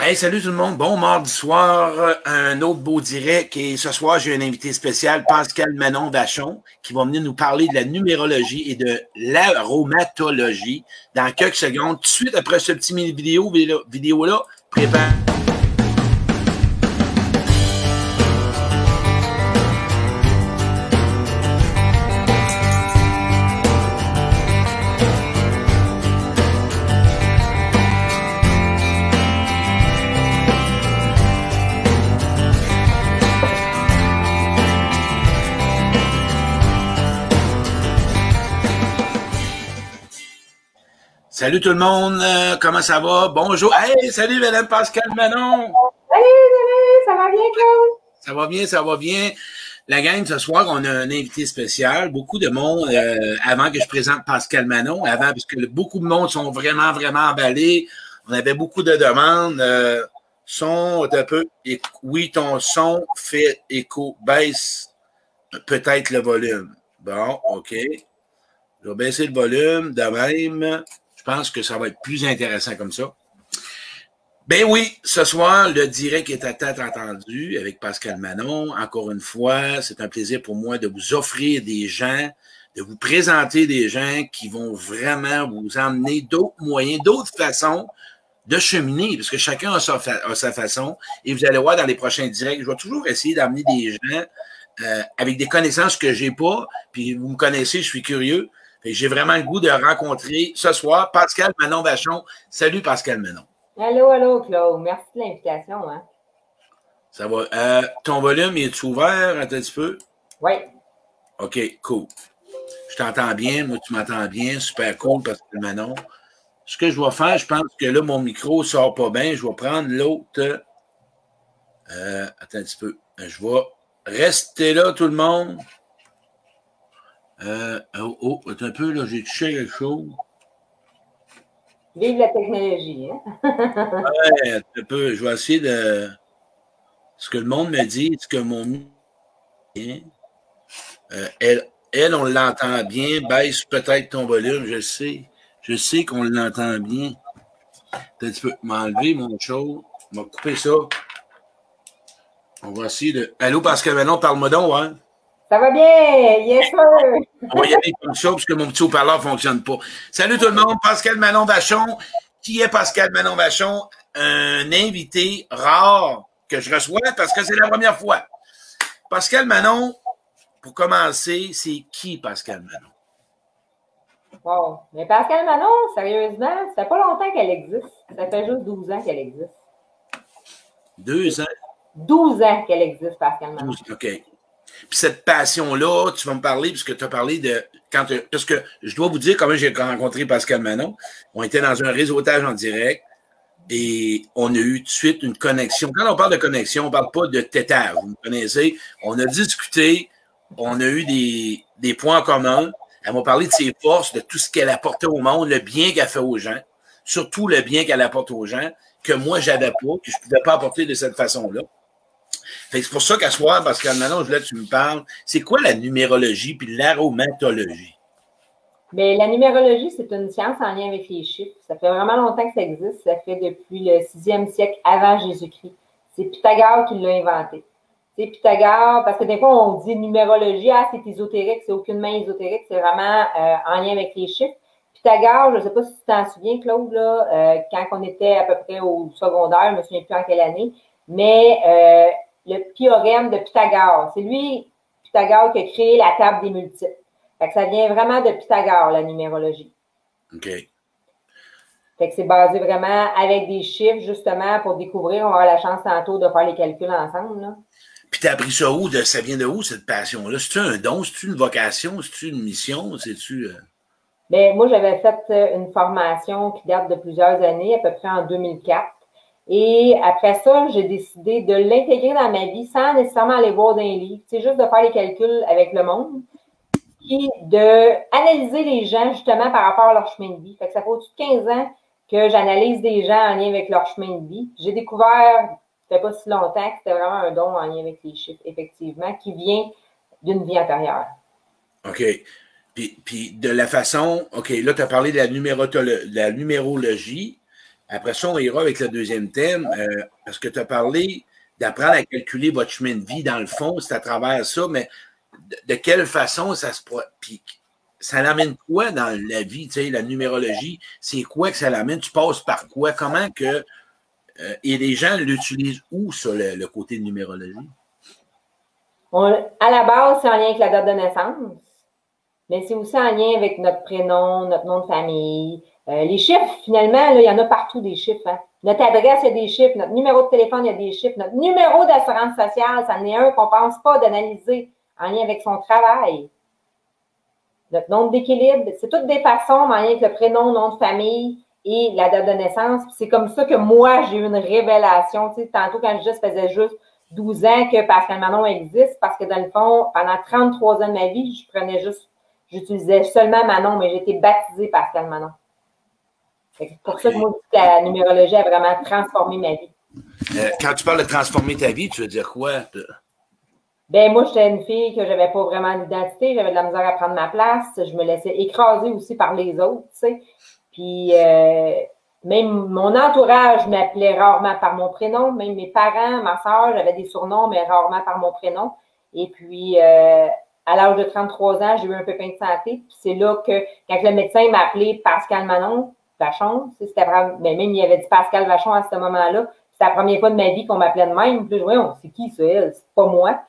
Hey, salut tout le monde. Bon mardi soir, un autre beau direct. Et ce soir, j'ai un invité spécial, Pascal Manon Vachon, qui va venir nous parler de la numérologie et de l'aromatologie dans quelques secondes. Tout de suite après ce petit vidéo-là, prépare. Salut tout le monde, comment ça va? Bonjour. Hey, salut Madame Pascal Manon. Salut, ça va bien, Claude? Ça va bien, ça va bien. La gang, ce soir, on a un invité spécial. Beaucoup de monde, avant que je présente Pascal Manon, parce que beaucoup de monde sont vraiment, vraiment emballés. On avait beaucoup de demandes. Son un peu. Oui, ton son fait écho. Baisse peut-être le volume. Bon, OK. Je vais baisser le volume de même. Je pense que ça va être plus intéressant comme ça. Ben oui, ce soir, le direct est à tête entendue avec Pascal Manon. Encore une fois, c'est un plaisir pour moi de vous offrir des gens, de vous présenter des gens qui vont vraiment vous emmener d'autres moyens, d'autres façons de cheminer, parce que chacun a sa façon. Et vous allez voir dans les prochains directs, je vais toujours essayer d'amener des gens avec des connaissances que j'ai pas. Puis vous me connaissez, je suis curieux. J'ai vraiment le goût de rencontrer ce soir Pascal Manon Vachon. Salut Pascal Manon. Allô, Claude. Merci de l'invitation. Hein? Ça va. Ton volume, est-tu ouvert un petit peu? Oui. OK, cool. Je t'entends bien. Moi, tu m'entends bien. Super cool, Pascal Manon. Ce que je vais faire, je pense que là, mon micro ne sort pas bien. Je vais prendre l'autre. Attends un petit peu. Je vais rester là, tout le monde. Attends un peu, là, j'ai touché quelque chose. Vive la technologie, hein? Ouais, un peu. Je vais essayer de. Ce que le monde me dit, ce que mon. Elle, on l'entend bien. Baisse peut-être ton volume, je sais. Je sais qu'on l'entend bien. Tu peux m'enlever mon show. On va couper ça. On va essayer de. Allô, Pascal Manon, parle-moi donc, hein? Ça va bien, yes sir! On va y aller comme ça, parce que mon petit haut-parleur ne fonctionne pas. Salut tout le monde, Pascal Manon Vachon. Qui est Pascal Manon Vachon? Un invité rare que je reçois parce que c'est la première fois. Pascal Manon, pour commencer, c'est qui Pascal Manon? Bon, mais Pascal Manon, sérieusement, ça fait pas longtemps qu'elle existe. Ça fait juste 12 ans qu'elle existe. 2 ans? 12 ans qu'elle existe, Pascal Manon. 12, OK. Puis cette passion-là, tu vas me parler, puisque tu as parlé de. Parce que je dois vous dire comment j'ai rencontré Pascal Manon. On était dans un réseautage en direct et on a eu tout de suite une connexion. Quand on parle de connexion, on ne parle pas de tétage. Vous me connaissez. On a discuté, on a eu des points en commun. Elle m'a parlé de ses forces, de tout ce qu'elle apportait au monde, le bien qu'elle fait aux gens, surtout le bien qu'elle apporte aux gens, que moi, je n'avais pas, que je ne pouvais pas apporter de cette façon-là. C'est pour ça qu'à ce soir, Pascal Manon, je voulais que tu me parles. C'est quoi la numérologie puis l'aromatologie? Mais la numérologie, c'est une science en lien avec les chiffres. Ça fait vraiment longtemps que ça existe. Ça fait depuis le 6e siècle avant Jésus-Christ. C'est Pythagore qui l'a inventé. C'est Pythagore, parce que des fois, on dit numérologie, ah, c'est ésotérique, c'est aucunement ésotérique, c'est vraiment en lien avec les chiffres. Pythagore, je ne sais pas si tu t'en souviens, Claude, là, quand on était à peu près au secondaire, je ne me souviens plus en quelle année, mais le théorème de Pythagore. C'est lui, Pythagore, qui a créé la table des multiples. Fait que ça vient vraiment de Pythagore, la numérologie. OK. Fait que c'est basé vraiment avec des chiffres, justement, pour découvrir. On va avoir la chance tantôt de faire les calculs ensemble, là. Puis t'as appris ça où? Ça vient de où, cette passion-là? C'est-tu un don? C'est-tu une vocation? C'est-tu une mission? C'est-tu... Bien, moi, j'avais fait une formation qui date de plusieurs années, à peu près en 2004. Et après ça, j'ai décidé de l'intégrer dans ma vie sans nécessairement aller voir dans les livres. C'est juste de faire les calculs avec le monde. Puis d'analyser les gens, justement, par rapport à leur chemin de vie. Fait que ça fait au-dessus de 15 ans que j'analyse des gens en lien avec leur chemin de vie. J'ai découvert, ça fait pas si longtemps, que c'était vraiment un don en lien avec les chiffres, effectivement, qui vient d'une vie antérieure. OK. Puis de la façon, OK, là, tu as parlé de la numérologie, Après ça, on ira avec le deuxième thème, parce que tu as parlé d'apprendre à calculer votre chemin de vie. Dans le fond, c'est à travers ça, mais de quelle façon ça se... Puis ça l'amène quoi dans la vie, tu sais, la numérologie? C'est quoi que ça l'amène? Tu passes par quoi? Comment que... et les gens l'utilisent où, ça, le côté de numérologie? À la base, c'est en lien avec la date de naissance, mais c'est aussi en lien avec notre prénom, notre nom de famille. Les chiffres, finalement, là, il y en a partout des chiffres. Hein. Notre adresse, il y a des chiffres. Notre numéro de téléphone, il y a des chiffres. Notre numéro d'assurance sociale, ça en est un qu'on ne pense pas d'analyser en lien avec son travail. Notre nombre d'équilibre, c'est toutes des façons en lien avec le prénom, nom de famille et la date de naissance. C'est comme ça que moi, j'ai eu une révélation. Tu sais, tantôt, quand je faisais juste 12 ans que Pascal Manon existe, parce que dans le fond, pendant 33 ans de ma vie, j'utilisais seulement Manon, mais j'ai été baptisée Pascal Manon. C'est pour ça que moi, je dis que la numérologie a vraiment transformé ma vie. Quand tu parles de transformer ta vie, tu veux dire quoi? Ben moi, j'étais une fille que j'avais pas vraiment d'identité, j'avais de la misère à prendre ma place, je me laissais écraser aussi par les autres, tu sais. Puis même mon entourage m'appelait rarement par mon prénom, même mes parents, ma soeur, j'avais des surnoms, mais rarement par mon prénom. Et puis à l'âge de 33 ans, j'ai eu un pépin de santé. Puis c'est là que, quand le médecin m'a appelé Pascal Manon Vachon, c'était vraiment, ben même il avait dit Pascal Vachon à ce moment-là. C'était la première fois de ma vie qu'on m'appelait de même. Puis je voyais, c'est qui ça, elle? C'est pas moi.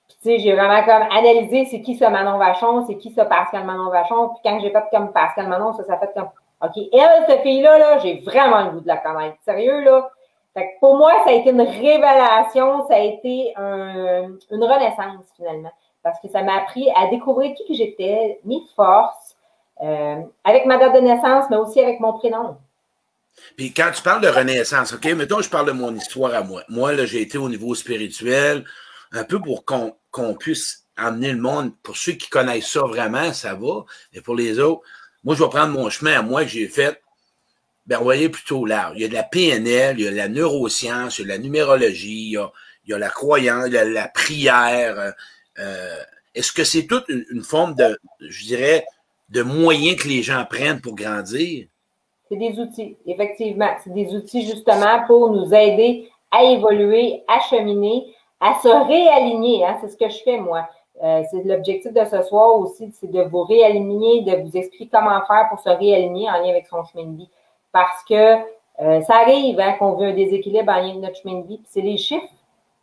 Puis tu sais, j'ai vraiment comme analysé c'est qui ce Manon Vachon, c'est qui ce Pascal Manon Vachon. Puis quand j'ai fait comme Pascal Manon, ça fait comme OK, elle, cette fille-là, là, j'ai vraiment le goût de la connaître. Sérieux, là? Fait que pour moi, ça a été une révélation, ça a été une renaissance, finalement. Parce que ça m'a appris à découvrir qui que j'étais, mes forces, avec ma date de naissance, mais aussi avec mon prénom. Puis quand tu parles de renaissance, OK, mettons, je parle de mon histoire à moi. Moi, là, j'ai été au niveau spirituel, un peu pour qu'on puisse amener le monde. Pour ceux qui connaissent ça vraiment, ça va. Mais pour les autres, moi, je vais prendre mon chemin à moi que j'ai fait. Ben, vous voyez, plutôt large. Il y a de la PNL, il y a de la neuroscience, il y a de la numérologie, il y a la croyance, il y a la prière. Est-ce que c'est toute une forme de, je dirais, de moyens que les gens prennent pour grandir? C'est des outils, effectivement. C'est des outils justement pour nous aider à évoluer, à cheminer, à se réaligner. Hein? C'est ce que je fais, moi. C'est l'objectif de ce soir aussi, c'est de vous réaligner, de vous expliquer comment faire pour se réaligner en lien avec son chemin de vie. Parce que ça arrive hein, qu'on veut un déséquilibre en lien avec notre chemin de vie. Puis c'est les chiffres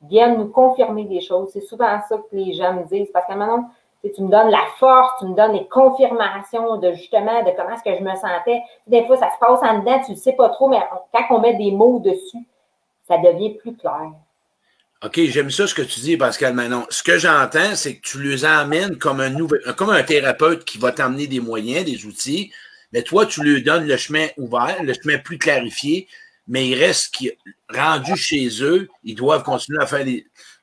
qui viennent nous confirmer des choses. C'est souvent ça que les gens me disent. Parce que maintenant, tu me donnes la force, tu me donnes les confirmations de justement de comment est-ce que je me sentais. Des fois, ça se passe en dedans, tu ne sais pas trop, mais quand on met des mots dessus, ça devient plus clair. OK, j'aime ça ce que tu dis, Pascal Manon. Ce que j'entends, c'est que tu les emmènes comme comme un thérapeute qui va t'amener des moyens, des outils, mais toi, tu lui donnes le chemin ouvert, le chemin plus clarifié, mais il reste qui rendu chez eux, ils doivent continuer à faire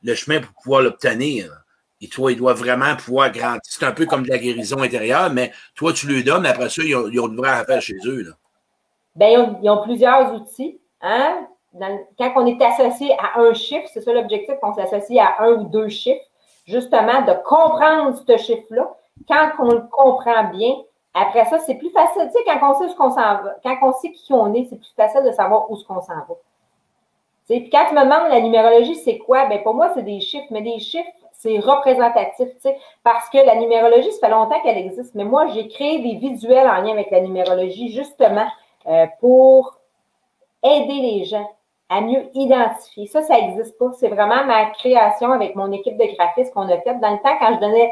le chemin pour pouvoir l'obtenir. Et toi, ils doivent vraiment pouvoir grandir. C'est un peu comme de la guérison intérieure, mais toi, tu lui donnes, après ça, ils ont une vraie affaire chez eux. Là. Bien, ils ont plusieurs outils. Hein? Quand on est associé à un chiffre, c'est ça l'objectif, qu'on s'associe à un ou deux chiffres, justement, de comprendre ce chiffre-là. Quand on le comprend bien, après ça, c'est plus facile. Tu sais, quand on sait où on s'en va, quand on sait qui on est, c'est plus facile de savoir où on s'en va. Tu sais, puis quand tu me demandes la numérologie, c'est quoi? Bien, pour moi, c'est des chiffres, mais des chiffres, c'est représentatif, tu sais, parce que la numérologie, ça fait longtemps qu'elle existe, mais moi, j'ai créé des visuels en lien avec la numérologie, justement, pour aider les gens à mieux identifier. Ça n'existe pas. C'est vraiment ma création avec mon équipe de graphistes qu'on a faite. Dans le temps, quand je donnais,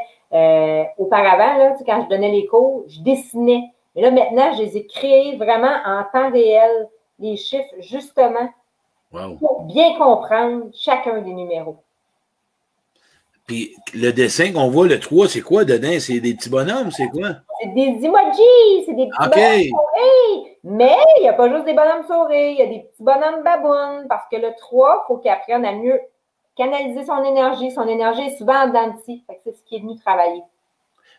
auparavant, là, quand je donnais les cours, je dessinais. Mais là, maintenant, je les ai créés vraiment en temps réel, les chiffres, justement, pour bien comprendre chacun des numéros. Puis le dessin qu'on voit, le 3, c'est quoi dedans? C'est des petits bonhommes, c'est quoi? C'est des emojis, c'est des petits bonhommes souris. Mais il n'y a pas juste des bonhommes souris, il y a des petits bonhommes babounes. Parce que le 3, il faut qu'il apprenne à mieux canaliser son énergie. Son énergie est souvent en dents de scie. C'est ce qui est venu travailler.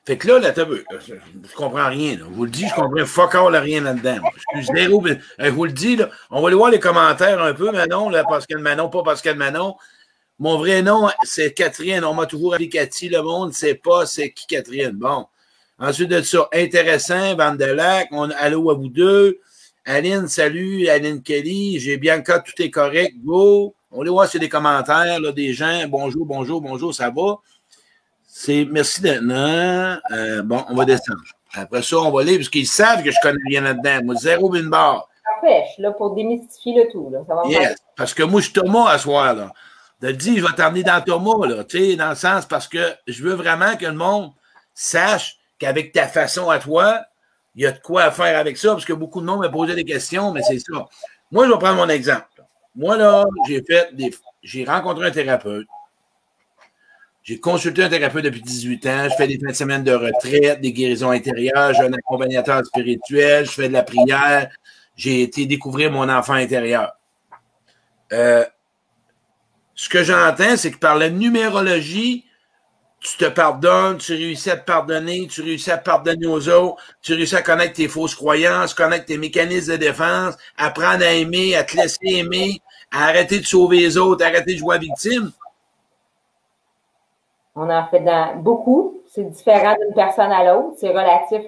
Fait que là, je comprends rien. Là. Je vous le dis, je comprends fuck all rien là-dedans. Je suis zéro. Je vous le dis, là, on va aller voir les commentaires un peu, Manon, là, Pascal Manon, pas Pascal Manon. Mon vrai nom, c'est Catherine. On m'a toujours appelé Cathy. Le monde ne sait pas c'est qui Catherine. Bon. Ensuite de ça, intéressant, Van de Lac. Allô à vous deux. Aline, salut. Aline Kelly. J'ai bien le cas, tout est correct. Go. On va voir s'il y a des commentaires là, des gens. Bonjour, bonjour, bonjour, ça va? Merci de. Non. Bon, on va descendre. Après ça, on va lire, parce qu'ils savent que je connais rien là-dedans. Moi, zéro bin barre. Parfait, je suis là pour démystifier le tout. Là. Ça va Yes, parce que moi, je suis Thomas à soir, là. De dire, je vais t'emmener dans Thomas, là, tu sais, dans le sens parce que je veux vraiment que le monde sache qu'avec ta façon à toi, il y a de quoi faire avec ça, parce que beaucoup de monde m'a posé des questions, mais c'est ça. Moi, je vais prendre mon exemple. Moi, là, j'ai rencontré un thérapeute. J'ai consulté un thérapeute depuis 18 ans. Je fais des fins de semaine de retraite, des guérisons intérieures. J'ai un accompagnateur spirituel. Je fais de la prière. J'ai été découvrir mon enfant intérieur. Ce que j'entends, c'est que par la numérologie, tu te pardonnes, tu réussis à te pardonner, tu réussis à pardonner aux autres, tu réussis à connaître tes fausses croyances, connaître tes mécanismes de défense, apprendre à aimer, à te laisser aimer, à arrêter de sauver les autres, à arrêter de jouer à victime. On en fait beaucoup. C'est différent d'une personne à l'autre. C'est relatif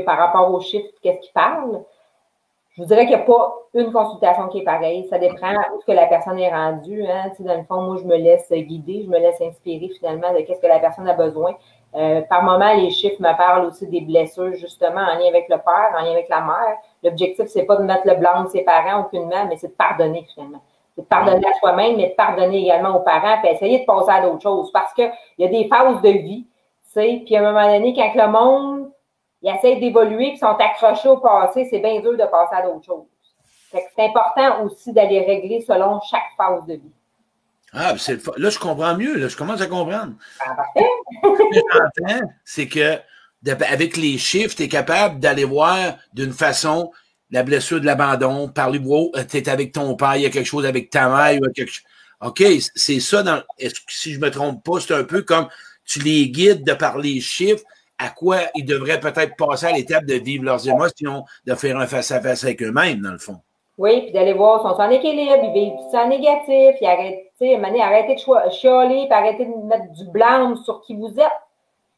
par rapport aux chiffres, qu'est-ce qu'ils parlent. Je vous dirais qu'il n'y a pas une consultation qui est pareille. Ça dépend où ce que la personne est rendue. Hein. Tu sais, dans le fond, moi, je me laisse guider, je me laisse inspirer finalement de qu'est-ce que la personne a besoin. Par moment, les chiffres me parlent aussi des blessures, justement, en lien avec le père, en lien avec la mère. L'objectif, c'est pas de mettre le blanc de ses parents aucunement, mais c'est de pardonner finalement. C'est de pardonner à soi-même, mais de pardonner également aux parents, puis essayer de passer à d'autres choses. Parce qu'il y a des phases de vie, tu sais, puis à un moment donné, quand le monde ils essaient d'évoluer puis sont accrochés au passé, c'est bien dur de passer à d'autres choses. C'est important aussi d'aller régler selon chaque phase de vie. Ah, là, je comprends mieux. Là, je commence à comprendre. Ah, parfait. Ce que j'entends, c'est que avec les chiffres, tu es capable d'aller voir d'une façon la blessure de l'abandon, parler, wow, tu es avec ton père, il y a quelque chose avec ta mère, il y a quelque chose. OK, c'est ça. Si je ne me trompe pas, c'est un peu comme tu les guides de par les chiffres, à quoi ils devraient peut-être passer à l'étape de vivre leurs émotions, de faire un face-à-face avec eux-mêmes, dans le fond. Oui, puis d'aller voir si on est en équilibre, ils vivent ça en négatif, ils arrêtez de chialer, puis arrêtez de mettre du blâme sur qui vous êtes.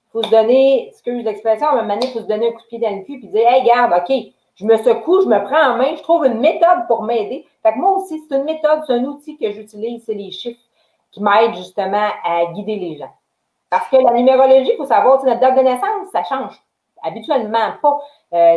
Il faut se donner, excuse l'expression, à un moment donné, il faut se donner un coup de pied dans le cul, puis dire, hey, regarde, OK, je me secoue, je me prends en main, je trouve une méthode pour m'aider. Fait que moi aussi, c'est une méthode, c'est un outil que j'utilise, c'est les chiffres qui m'aident justement à guider les gens. Parce que la numérologie, il faut savoir, notre date de naissance, ça change habituellement pas.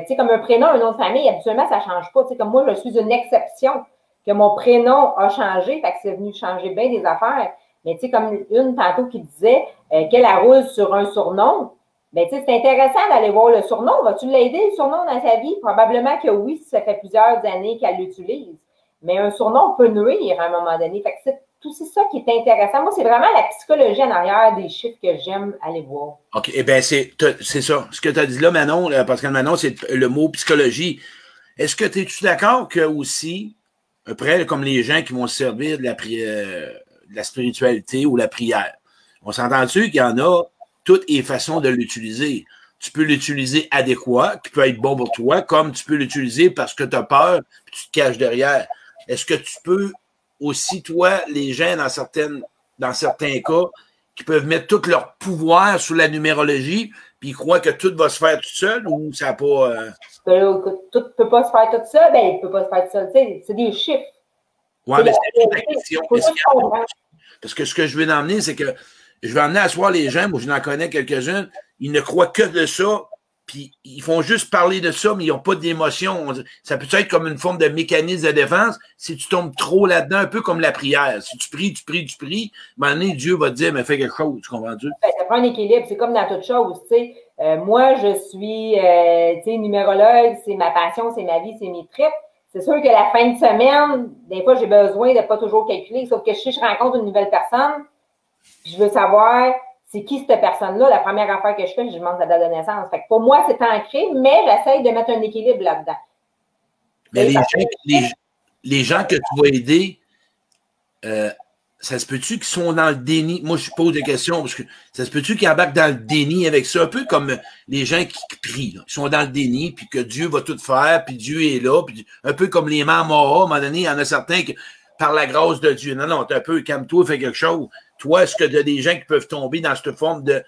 Tu sais, comme un prénom, un nom de famille, habituellement, ça change pas. Tu sais, comme moi, je suis une exception que mon prénom a changé, fait que c'est venu changer bien des affaires. Mais tu sais, comme une tantôt qui disait qu'elle roule sur un surnom, ben tu sais, c'est intéressant d'aller voir le surnom. Vas-tu l'aider, le surnom, dans sa vie? Probablement que oui, si ça fait plusieurs années qu'elle l'utilise. Mais un surnom peut nuire à un moment donné. Fait que c'est tout ça qui est intéressant. Moi, c'est vraiment la psychologie en arrière des chiffres que j'aime aller voir. OK. Eh bien, c'est ça. Ce que tu as dit là, Manon, parce que Manon, c'est le mot psychologie. Est-ce que tu es d'accord que aussi, après, comme les gens qui vont se servir de la spiritualité ou la prière, on s'entend-tu qu'il y en a toutes les façons de l'utiliser? Tu peux l'utiliser adéquat, qui peut être bon pour toi, comme tu peux l'utiliser parce que tu as peur et tu te caches derrière. Est-ce que tu peux aussi, toi, les gens, dans certains cas, qui peuvent mettre tout leur pouvoir sous la numérologie, puis ils croient que tout va se faire tout seul, ou ça n'a pas... Tout ne peut pas se faire tout seul, ben il ne peut pas se faire tout seul. Tu sais, c'est des chiffres. Oui, mais c'est la question. Parce que ce que je veux emmener, c'est que je vais emmener à soir les gens, moi je n'en connais quelques-unes, ils ne croient que de ça, puis ils font juste parler de ça, mais ils n'ont pas d'émotion. Ça peut être comme une forme de mécanisme de défense si tu tombes trop là-dedans, un peu comme la prière. Si tu pries, à un moment donné, Dieu va te dire, mais fais quelque chose, tu comprends-tu? Ça prend un équilibre, c'est comme dans toute chose, tu sais. Moi, je suis, tu sais, numérologue, c'est ma passion, c'est ma vie, c'est mes tripes. C'est sûr que la fin de semaine, des fois, j'ai besoin de pas toujours calculer, sauf que si je rencontre une nouvelle personne, je veux savoir c'est qui cette personne-là. La première affaire que je fais, je demande sa date de naissance. Fait que pour moi, c'est ancré, mais j'essaye de mettre un équilibre là-dedans. Mais les gens que tu vas aider, ça se peut-tu qu'ils sont dans le déni? Moi, je pose des questions parce que ça se peut-tu qu'ils embarquent dans le déni avec ça? Un peu comme les gens qui prient. Là. Ils sont dans le déni, puis que Dieu va tout faire, puis Dieu est là. Puis un peu comme les mamans, à un moment donné, il y en a certains qui, par la grâce de Dieu, non, t'es un peu, calme-toi, fais quelque chose. Toi, est-ce que tu as des gens qui peuvent tomber dans cette forme de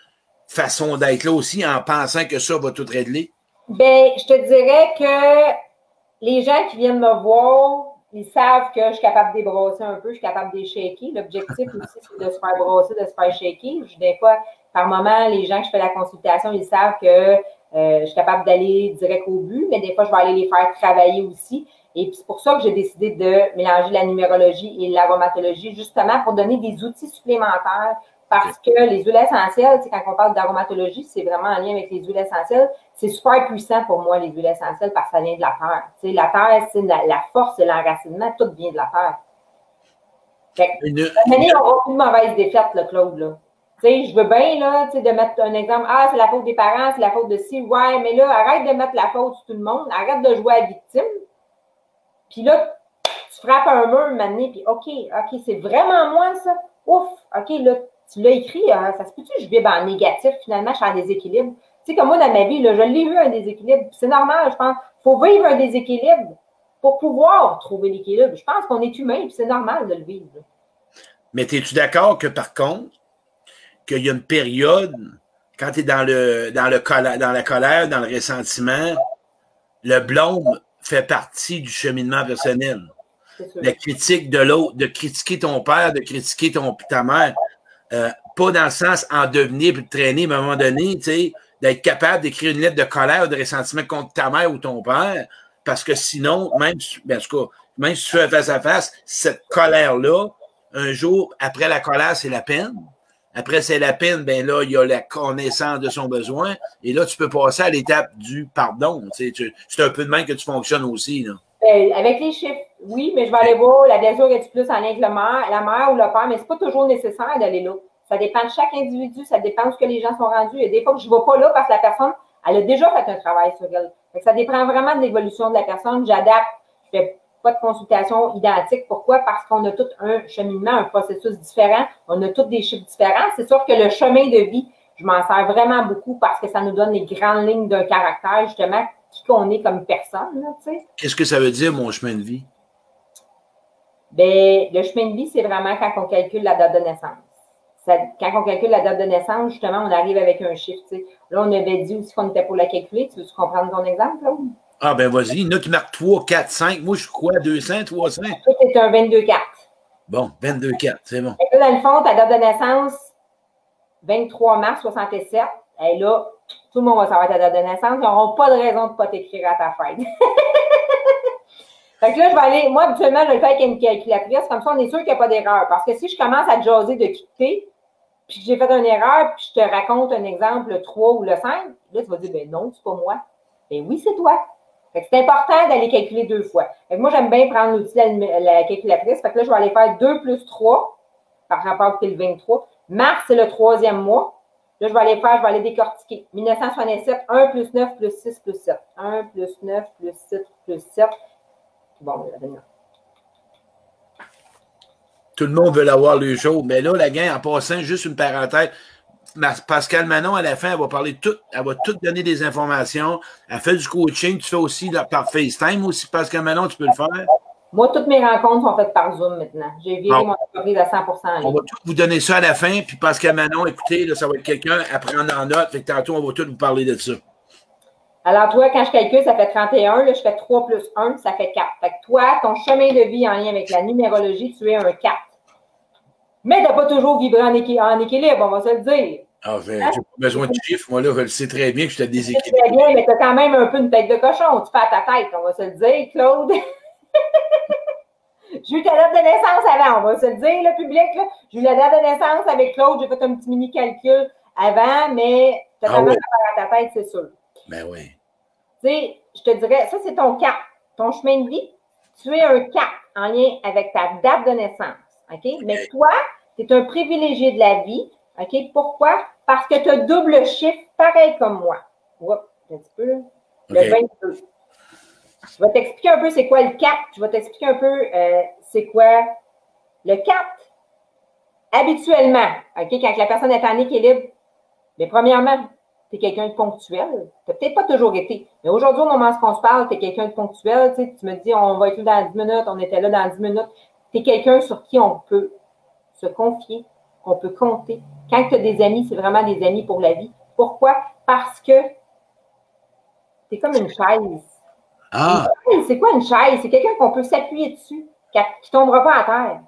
façon d'être là aussi en pensant que ça va tout régler? Ben, je te dirais que les gens qui viennent me voir, ils savent que je suis capable de débrosser un peu, je suis capable de les shaker. L'objectif aussi, c'est de se faire brosser, de se faire shaker. Des fois, par moment, les gens que je fais la consultation, ils savent que je suis capable d'aller direct au but, mais des fois, je vais aller les faire travailler aussi. Et puis, c'est pour ça que j'ai décidé de mélanger la numérologie et l'aromatologie, justement pour donner des outils supplémentaires. Parce que les huiles essentielles, quand on parle d'aromatologie, c'est vraiment en lien avec les huiles essentielles. C'est super puissant pour moi, les huiles essentielles, parce que ça vient de la terre. La terre, c'est la force et l'enracinement, tout vient de la terre. Fait que, on n'a plus de mauvaise défaite, là, Claude. Là. Je veux bien là, de mettre un exemple. Ah, c'est la faute des parents, c'est la faute de ci. Ouais, mais là, arrête de mettre la faute sur tout le monde. Arrête de jouer à la victime. Puis là, tu frappes un mur maintenant, puis OK, c'est vraiment moi, ça. Ouf, OK, là, tu l'as écrit, ça se peut-tu que je vibre en négatif, finalement, je suis en déséquilibre. Tu sais, comme moi, dans ma vie, là, je l'ai eu, un déséquilibre. C'est normal, je pense. Il faut vivre un déséquilibre pour pouvoir trouver l'équilibre. Je pense qu'on est humain, puis c'est normal de le vivre. Là. Mais es-tu d'accord que, par contre, qu'il y a une période, quand tu es dans la colère, dans le ressentiment, le blâme fait partie du cheminement personnel. La critique de l'autre, de critiquer ton père, de critiquer ta mère, pas dans le sens en devenir puis de traîner, mais à un moment donné, tu sais, d'être capable d'écrire une lettre de colère ou de ressentiment contre ta mère ou ton père, parce que sinon, même si tu fais face à face, cette colère-là, un jour, après la colère, c'est la peine. Après, c'est la peine, ben là, il y a la connaissance de son besoin. Et là, tu peux passer à l'étape du pardon. C'est un peu de même que tu fonctionnes aussi, là. Avec les chiffres, oui, mais je vais aller voir, la blessure est plus en lien avec la mère ou le père, mais c'est pas toujours nécessaire d'aller là. Ça dépend de chaque individu, ça dépend de ce que les gens sont rendus. Il y a des fois que je ne vais pas là parce que la personne, elle a déjà fait un travail sur elle. Ça dépend vraiment de l'évolution de la personne. J'adapte, je fais pas de consultation identique. Pourquoi? Parce qu'on a tout un cheminement, un processus différent. On a tous des chiffres différents. C'est sûr que le chemin de vie, je m'en sers vraiment beaucoup parce que ça nous donne les grandes lignes d'un caractère, justement, qui qu'on est comme personne. Qu'est-ce que ça veut dire, mon chemin de vie? Bien, le chemin de vie, c'est vraiment quand on calcule la date de naissance. Quand on calcule la date de naissance, justement, on arrive avec un chiffre. T'sais. Là, on avait dit aussi qu'on était pour la calculer. Tu veux-tu comprendre ton exemple, là? Ah, ben vas-y. Il y en a qui marquent 3, 4, 5. Moi, je suis quoi? 200, 300? Toi, c'est un 22-4. Bon, 22-4, c'est bon. Et là, dans le fond, ta date de naissance, 23 mars 67. Et là, tout le monde va savoir ta date de naissance. Ils n'auront pas de raison de ne pas t'écrire à ta fête. Fait que là, je vais aller, moi, habituellement, je le fais avec une calculatrice, comme ça, on est sûr qu'il n'y a pas d'erreur. Parce que si je commence à te jaser de quitter, puis que j'ai fait une erreur, puis je te raconte un exemple, le 3 ou le 5, là, tu vas dire, ben non, c'est pas moi. Ben oui, c'est toi. Fait que c'est important d'aller calculer 2 fois. Fait que moi, j'aime bien prendre l'outil de la calculatrice. Fait que là, je vais aller faire 2 plus 3, par rapport au le 23. Mars, c'est le 3e mois. Là, je vais aller décortiquer. 1967, 1 plus 9 plus 6 plus 7. 1 plus 9 plus 6 plus 7. Bon, tout le monde veut l'avoir le jour. Mais là, la gang, en passant, juste une parenthèse, Pascal Manon, à la fin, elle va parler tout, elle va tout donner des informations. Elle fait du coaching. Tu fais aussi par FaceTime aussi, Pascal Manon, tu peux le faire? Moi, toutes mes rencontres sont faites par Zoom maintenant. J'ai viré mon entreprise à 100% en ligne. On va tout vous donner ça à la fin. Puis Pascal Manon, écoutez, là, ça va être quelqu'un à prendre en note. Fait que tantôt, on va tout vous parler de ça. Alors, toi, quand je calcule, ça fait 31. Là, je fais 3 plus 1, ça fait 4. Fait que toi, ton chemin de vie en lien avec la numérologie, tu es un 4. Mais tu n'as pas toujours vibré en équilibre, on va se le dire. Ah, j'ai pas besoin de chiffres. Moi, là, je sais très bien que je te déséquilibre. Très bien, mais tu as quand même un peu une tête de cochon. Tu fais à ta tête, on va se le dire, Claude. J'ai eu ta date de naissance avant, on va se le dire, le public. J'ai eu la date de naissance avec Claude. J'ai fait un petit mini-calcul avant, mais tu as quand même à ta tête, c'est sûr. Ben oui. Tu sais, je te dirais, ça, c'est ton 4. Ton chemin de vie, tu es un 4 en lien avec ta date de naissance. OK? Mais toi, tu es un privilégié de la vie. OK? Pourquoi? Parce que tu as double chiffre, pareil comme moi. Oups, un petit peu, là. Le 22. Je vais t'expliquer un peu c'est quoi le 4. Je vais t'expliquer un peu c'est quoi le 4. Habituellement, OK, quand la personne est en équilibre, mais premièrement, tu es quelqu'un de ponctuel. Tu n'as peut-être pas toujours été. Mais aujourd'hui, au moment où on se parle, tu es quelqu'un de ponctuel. Tu me dis, on va être là dans 10 minutes, on était là dans 10 minutes. Tu es quelqu'un sur qui on peut se confier, qu'on peut compter. Quand tu as des amis, c'est vraiment des amis pour la vie. Pourquoi? Parce que tu es comme une chaise. Ah! C'est quoi une chaise? C'est quelqu'un qu'on peut s'appuyer dessus, qui ne tombera pas à terre.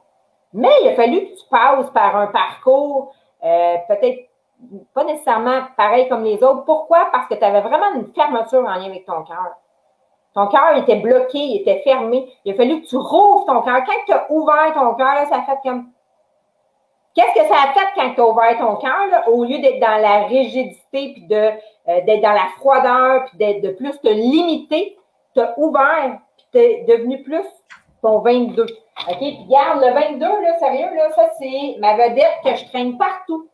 Mais il a fallu que tu passes par un parcours peut-être pas nécessairement pareil comme les autres. Pourquoi? Parce que tu avais vraiment une fermeture en lien avec ton cœur. Ton cœur était bloqué, il était fermé. Il a fallu que tu rouvres ton cœur. Quand tu as ouvert ton cœur, ça a fait comme... Qu'est-ce que ça a fait quand tu as ouvert ton cœur, au lieu d'être dans la rigidité, puis d'être dans la froideur, puis d'être de plus te limiter, tu as ouvert, puis tu es devenu plus ton 22. OK? Puis regarde, le 22, là, sérieux, là, ça, c'est ma vedette que je traîne partout,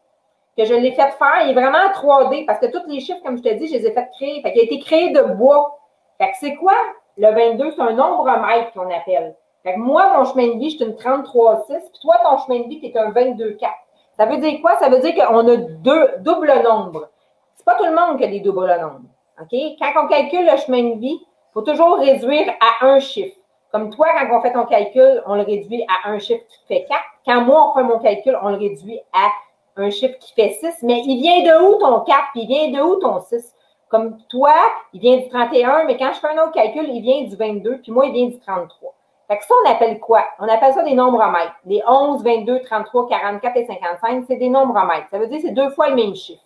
que je l'ai fait faire. Il est vraiment en 3D, parce que tous les chiffres, comme je te dis, je les ai fait créer. Fait qu'il a été créé de bois. Fait que c'est quoi? Le 22, c'est un nombre-mètre qu'on appelle. Fait que moi, mon chemin de vie, je suis une 33,6, puis toi, ton chemin de vie, tu es un 22,4. Ça veut dire quoi? Ça veut dire qu'on a deux doubles nombres. C'est pas tout le monde qui a des doubles nombres. OK? Quand on calcule le chemin de vie, il faut toujours réduire à un chiffre. Comme toi, quand on fait ton calcul, on le réduit à un chiffre qui fait 4. Quand moi, on fait mon calcul, on le réduit à un chiffre qui fait 6. Mais il vient de où ton 4? Puis il vient de où ton 6? Comme toi, il vient du 31, mais quand je fais un autre calcul, il vient du 22, puis moi, il vient du 33. Fait que ça, on appelle quoi? On appelle ça des nombres à mètres. Les 11, 22, 33, 44 et 55, c'est des nombres à mètres. Ça veut dire que c'est 2 fois le même chiffre.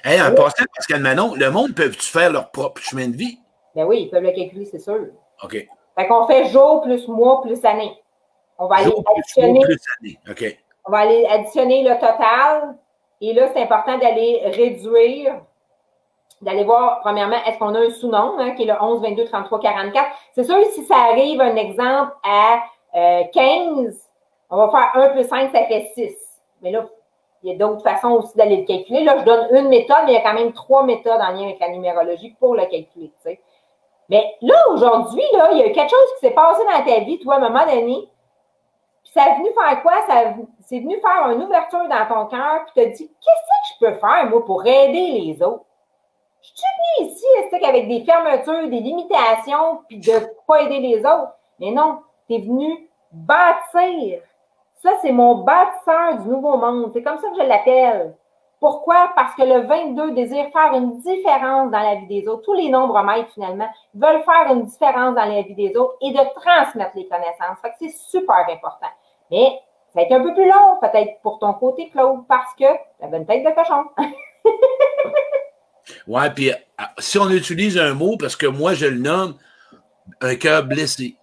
Hey, en passant, Pascal Manon, le monde peut-tu faire leur propre chemin de vie? Ben oui, ils peuvent le calculer, c'est sûr. OK. Fait qu'on fait jour plus mois plus année. On va aller additionner. Jour plus année. OK. On va aller additionner le total. Et là, c'est important d'aller réduire, d'aller voir, premièrement, est-ce qu'on a un sous-nombre, hein, qui est le 11, 22, 33, 44. C'est sûr, si ça arrive, un exemple, à 15, on va faire 1 plus 5, ça fait 6. Mais là, il y a d'autres façons aussi d'aller le calculer. Là, je donne une méthode, mais il y a quand même 3 méthodes en lien avec la numérologie pour le calculer, tu sais. Mais là, aujourd'hui, là, il y a quelque chose qui s'est passé dans ta vie, toi, à un moment donné. Puis ça est venu faire quoi? C'est venu faire une ouverture dans ton cœur, puis tu te dit, qu'est-ce que je peux faire, moi, pour aider les autres? Je suis venue ici, avec des fermetures, des limitations, puis de ne pas aider les autres. Mais non, tu es venu bâtir. Ça, c'est mon bâtisseur du nouveau monde. C'est comme ça que je l'appelle. Pourquoi? Parce que le 22 désire faire une différence dans la vie des autres. Tous les nombres maîtres, finalement, veulent faire une différence dans la vie des autres et de transmettre les connaissances. Fait que c'est super important. Mais ça a été un peu plus long, peut-être, pour ton côté, Claude, parce que tu avais une tête de cochon. Ouais, puis si on utilise un mot, parce que moi, je le nomme un cœur blessé.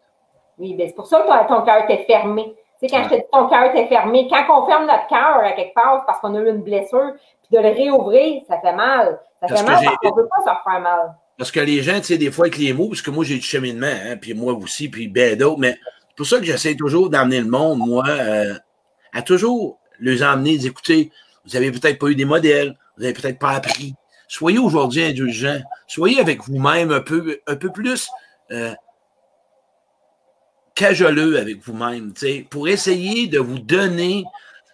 Oui, bien, c'est pour ça que ton cœur était fermé. Tu sais, quand je te dis ton cœur était fermé, quand on ferme notre cœur à quelque part, parce qu'on a eu une blessure, puis de le réouvrir, ça fait mal. Ça fait mal parce qu'on ne veut pas se refaire mal. Parce que les gens, tu sais, des fois, avec les mots, parce que moi, j'ai du cheminement, hein, puis moi aussi, puis ben d'autres, mais c'est pour ça que j'essaie toujours d'emmener le monde, moi, à toujours les emmener, d'écouter. Vous avez peut-être pas eu des modèles, vous avez peut-être pas appris. Soyez aujourd'hui indulgents. Soyez avec vous-même un peu plus cajoleux avec vous-même, pour essayer de vous donner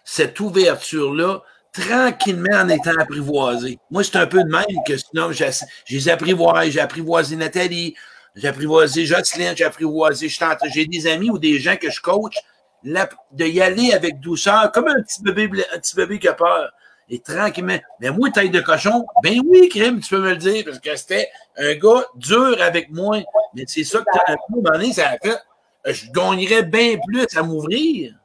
cette ouverture-là tranquillement en étant apprivoisé. Moi, c'est un peu de même que sinon, j'ai apprivoisé. J'ai apprivoisé Nathalie, j'ai apprivoisé Jocelyne, j'ai apprivoisé, j'ai des amis ou des gens que je coach, de y aller avec douceur, comme un petit bébé qui a peur. Et tranquillement. Mais moi, tête de cochon, ben oui, Crime, tu peux me le dire, parce que c'était un gars dur avec moi. Mais c'est ça que à un moment donné, ça a fait. Je gagnerais bien plus à m'ouvrir.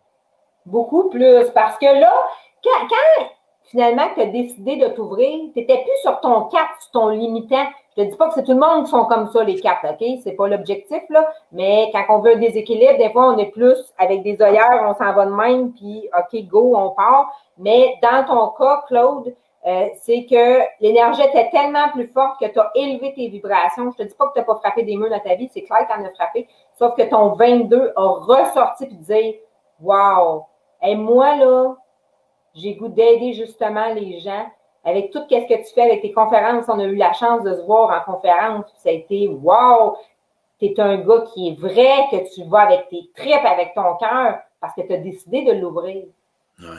Beaucoup plus. Parce que là, quand finalement tu as décidé de t'ouvrir, tu n'étais plus sur ton 4, sur ton limitant. Je ne te dis pas que c'est tout le monde qui sont comme ça, les 4, OK? C'est pas l'objectif, là. Mais quand on veut un déséquilibre, des fois, on est plus avec des œillères, on s'en va de même, puis OK, go, on part. Mais dans ton cas, Claude, c'est que l'énergie était tellement plus forte que tu as élevé tes vibrations. Je te dis pas que tu n'as pas frappé des murs dans ta vie, c'est clair que tu en as frappé. Sauf que ton 22 a ressorti puis dire wow! Et moi, là, j'ai goût d'aider justement les gens avec tout ce que tu fais avec tes conférences. On a eu la chance de se voir en conférence. Ça a été wow! Tu es un gars qui est vrai, que tu vas avec tes tripes, avec ton cœur, parce que tu as décidé de l'ouvrir. Ouais.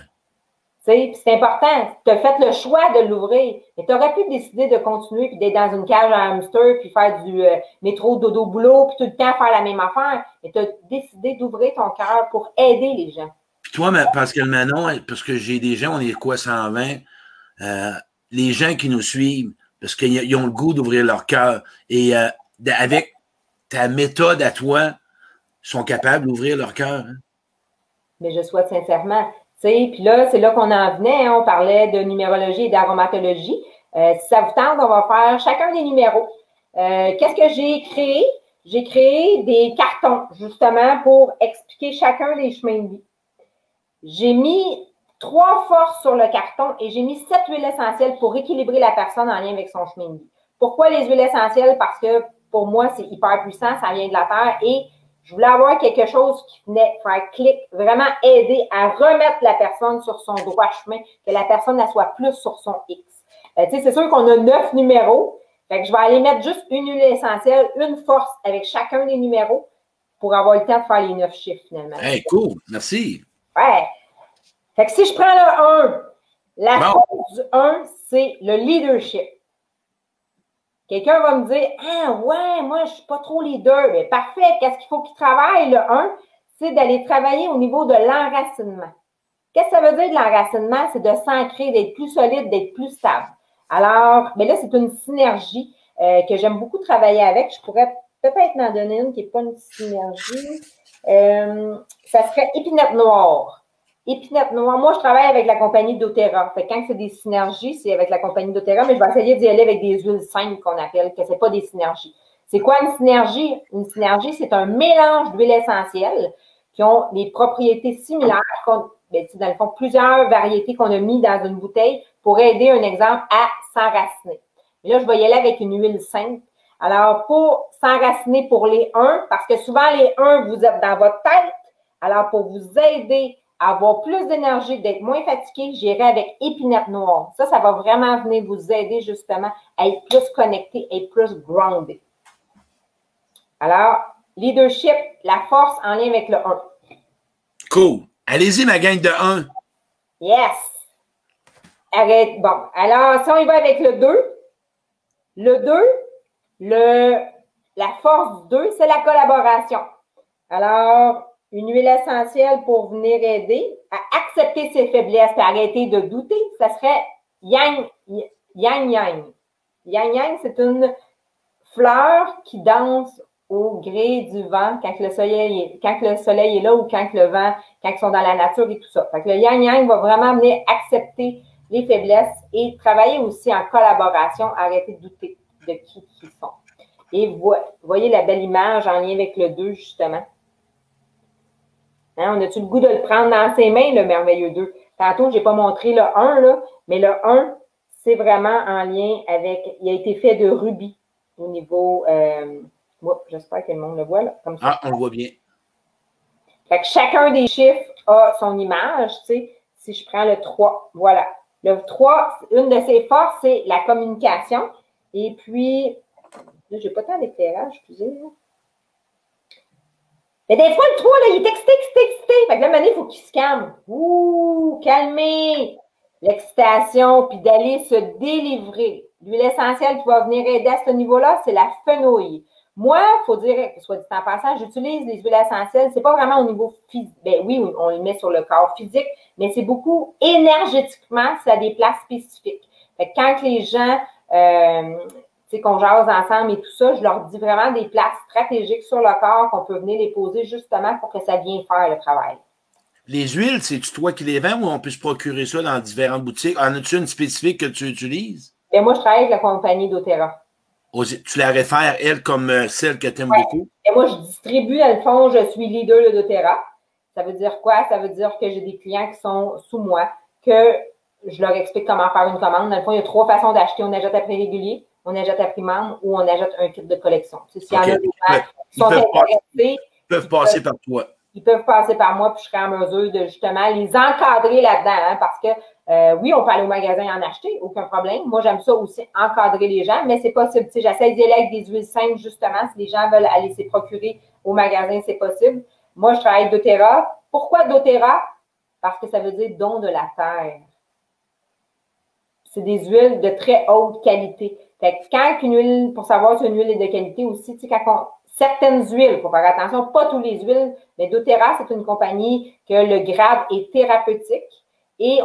C'est important. Tu as fait le choix de l'ouvrir. Mais tu aurais pu décider de continuer puis d'être dans une cage à hamster puis faire du métro, dodo, boulot puis tout le temps faire la même affaire. Mais tu as décidé d'ouvrir ton cœur pour aider les gens. Puis toi, Pascal Manon, parce que j'ai des gens, on est quoi, 120, les gens qui nous suivent, parce qu'ils ont le goût d'ouvrir leur cœur et avec ta méthode à toi sont capables d'ouvrir leur cœur. Hein? Mais je souhaite sincèrement. Puis là, c'est là qu'on en venait. Hein, on parlait de numérologie et d'aromatologie. Si ça vous tente, on va faire chacun des numéros. Qu'est-ce que j'ai créé? J'ai créé des cartons, justement, pour expliquer chacun des chemins de vie. J'ai mis 3 forces sur le carton et j'ai mis 7 huiles essentielles pour équilibrer la personne en lien avec son chemin de vie. Pourquoi les huiles essentielles? Parce que pour moi, c'est hyper puissant, ça vient de la terre et je voulais avoir quelque chose qui venait faire clic, vraiment aider à remettre la personne sur son droit chemin, que la personne elle soit plus sur son X. C'est sûr qu'on a 9 numéros, fait que je vais aller mettre juste une huile essentielle, une force avec chacun des numéros pour avoir le temps de faire les 9 chiffres finalement. Hey, cool, merci. Ouais. Fait que si je prends le 1, la force du 1, c'est le leadership. Quelqu'un va me dire, ah ouais, moi, je suis pas trop leader. Mais parfait, qu'est-ce qu'il faut qu'il travaille? Le 1, c'est d'aller travailler au niveau de l'enracinement. Qu'est-ce que ça veut dire de l'enracinement? C'est de s'ancrer, d'être plus solide, d'être plus stable. Alors, mais là, c'est une synergie que j'aime beaucoup travailler avec. Je pourrais peut-être en donner une qui n'est pas une synergie. Ça serait épinette noire. Épinette noire. Moi, je travaille avec la compagnie doTERRA. Fait que quand c'est des synergies, c'est avec la compagnie doTERRA, mais je vais essayer d'y aller avec des huiles simples qu'on appelle, que c'est pas des synergies. C'est quoi une synergie? Une synergie, c'est un mélange d'huiles essentielles qui ont des propriétés similaires. Dans le fond, plusieurs variétés qu'on a mis dans une bouteille pour aider, un exemple, à s'enraciner. Là, je vais y aller avec une huile simple. Alors, pour s'enraciner pour les 1, parce que souvent, les 1, vous êtes dans votre tête. Alors, pour vous aider à avoir plus d'énergie, d'être moins fatigué, j'irai avec épinette noire. Ça va vraiment venir vous aider justement à être plus connecté, être plus grounded. Alors, leadership, la force en lien avec le 1. Cool. Allez-y, ma gang de 1. Yes. Arrête. Bon, alors, si on y va avec le 2, la force du 2, c'est la collaboration. Alors, une huile essentielle pour venir aider à accepter ses faiblesses et arrêter de douter, ça serait Yang Yang. Yang Yang, c'est une fleur qui danse au gré du vent quand le soleil est là ou quand le vent, quand ils sont dans la nature et tout ça. Fait que le Yang Yang va vraiment venir accepter les faiblesses et travailler aussi en collaboration, arrêter de douter de qui ils sont. Et vous voyez la belle image en lien avec le 2, justement. Hein, on a-tu le goût de le prendre dans ses mains, le merveilleux 2? Tantôt, je n'ai pas montré le 1, là, mais le 1, c'est vraiment en lien avec, il a été fait de rubis au niveau, j'espère que le monde le voit, là, comme ça. Ah, on le voit bien. Fait que chacun des chiffres a son image, tu sais. Si je prends le 3, voilà. Le 3, une de ses forces, c'est la communication. Et puis, là, je n'ai pas tant d'éclairage, excusez. Mais des fois, le 3, là, il est excité. Fait que là, maintenant, il faut qu'il se calme. Ouh, calmer l'excitation, puis d'aller se délivrer. L'huile essentielle qui va venir aider à ce niveau-là, c'est la fenouil. Moi, il faut dire, soit dit en passant, j'utilise les huiles essentielles. C'est pas vraiment au niveau physique. Ben oui, on les met sur le corps physique, mais c'est beaucoup énergétiquement, c'est à des places spécifiques. Fait que quand les gens, qu'on jase ensemble et tout ça, je leur dis vraiment des places stratégiques sur le corps qu'on peut venir les poser justement pour que ça vienne faire le travail. Les huiles, c'est-tu toi qui les vends ou on peut se procurer ça dans différentes boutiques? En as-tu une spécifique que tu utilises? Et moi, je travaille avec la compagnie doTERRA. Tu la réfères, elle, comme celle que tu aimes beaucoup? Et moi, je distribue, dans le fond, je suis leader de doTERRA. Ça veut dire quoi? Ça veut dire que j'ai des clients qui sont sous moi, que je leur explique comment faire une commande. Dans le fond, il y a 3 façons d'acheter. On achète à prix régulier, on achète à prix membre ou on achète un kit de collection. S'il y en a des gens qui sont intéressés, ils peuvent passer par toi. Ils peuvent passer par moi, puis je serai en mesure de justement les encadrer là-dedans, hein, parce que oui, on peut aller au magasin et en acheter, aucun problème. Moi, j'aime ça aussi, encadrer les gens, mais c'est possible. J'essaie d'y aller avec des huiles simples, justement, si les gens veulent aller se procurer au magasin, c'est possible. Moi, je travaille avec doTERRA. Pourquoi doTERRA? Parce que ça veut dire don de la terre. C'est des huiles de très haute qualité. Fait que quand une huile, pour savoir si une huile est de qualité aussi, tu sais, certaines huiles, il faut faire attention, pas toutes les huiles, mais doTERRA, c'est une compagnie que le grade est thérapeutique et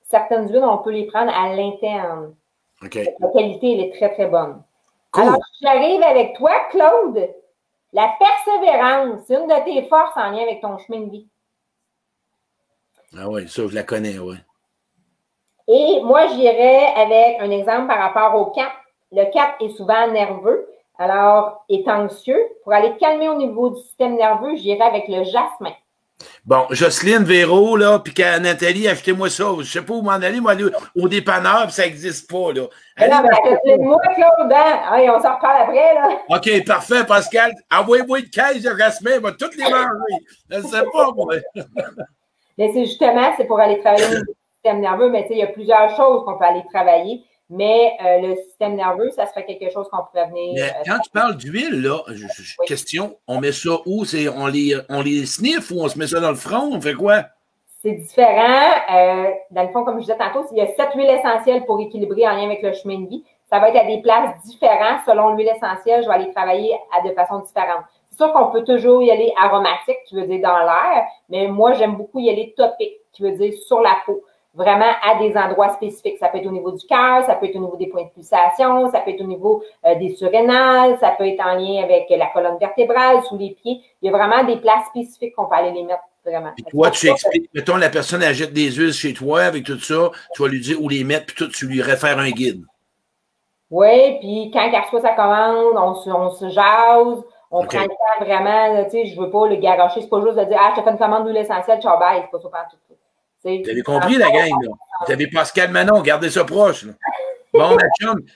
certaines huiles, on peut les prendre à l'interne. Okay. La qualité, elle est très, très bonne. Cool. Alors, j'arrive avec toi, Claude. La persévérance, c'est une de tes forces en lien avec ton chemin de vie. Ah oui, ça, je la connais, oui. Et moi, j'irais avec un exemple par rapport au 4. Le 4 est souvent nerveux, alors est anxieux. Pour aller calmer au niveau du système nerveux, j'irais avec le jasmin. Bon, Jocelyne Véro, là, puis Nathalie, achetez-moi ça. Je sais pas où m'en aller, moi, aller au dépanneur, puis ça n'existe pas, là. Allez, non, mais moi, Claude, hein? On s'en reparle après, là. OK, parfait, Pascal. Envoyez-moi une caisse de jasmin, on va toutes les manger. Je ne sais pas, moi. Mais c'est justement, c'est pour aller travailler au niveau du système nerveux, mais tu sais, il y a plusieurs choses qu'on peut aller travailler. Mais le système nerveux, ça serait quelque chose qu'on pourrait venir. Mais quand tu parles d'huile, là, question, on met ça où? On les sniffe ou on se met ça dans le front? On fait quoi? C'est différent. Dans le fond, comme je disais tantôt, il y a 7 huiles essentielles pour équilibrer en lien avec le chemin de vie. Ça va être à des places différentes. Selon l'huile essentielle, je vais aller travailler de façon différente. C'est sûr qu'on peut toujours y aller aromatique, qui veut dire dans l'air, mais moi, j'aime beaucoup y aller topique, qui veut dire sur la peau. Vraiment à des endroits spécifiques. Ça peut être au niveau du cœur, ça peut être au niveau des points de pulsation, ça peut être au niveau des surrénales, ça peut être en lien avec la colonne vertébrale, sous les pieds. Il y a vraiment des places spécifiques qu'on peut aller les mettre vraiment. Puis toi, tu expliques, mettons, la personne achète des huiles chez toi avec tout ça, tu vas lui dire où les mettre, puis tout, tu lui réfères un guide. Oui, puis quand elle reçoit sa commande, on se jase, on prend le temps vraiment, tu sais, je veux pas le garocher, c'est pas juste de dire, ah, je te fais une commande d'huile essentielle, ciao, bye, c'est pas ça partout. Vous avez compris, la gang, là? Vous avez Pascal Manon, gardez ça proche, là. Bon,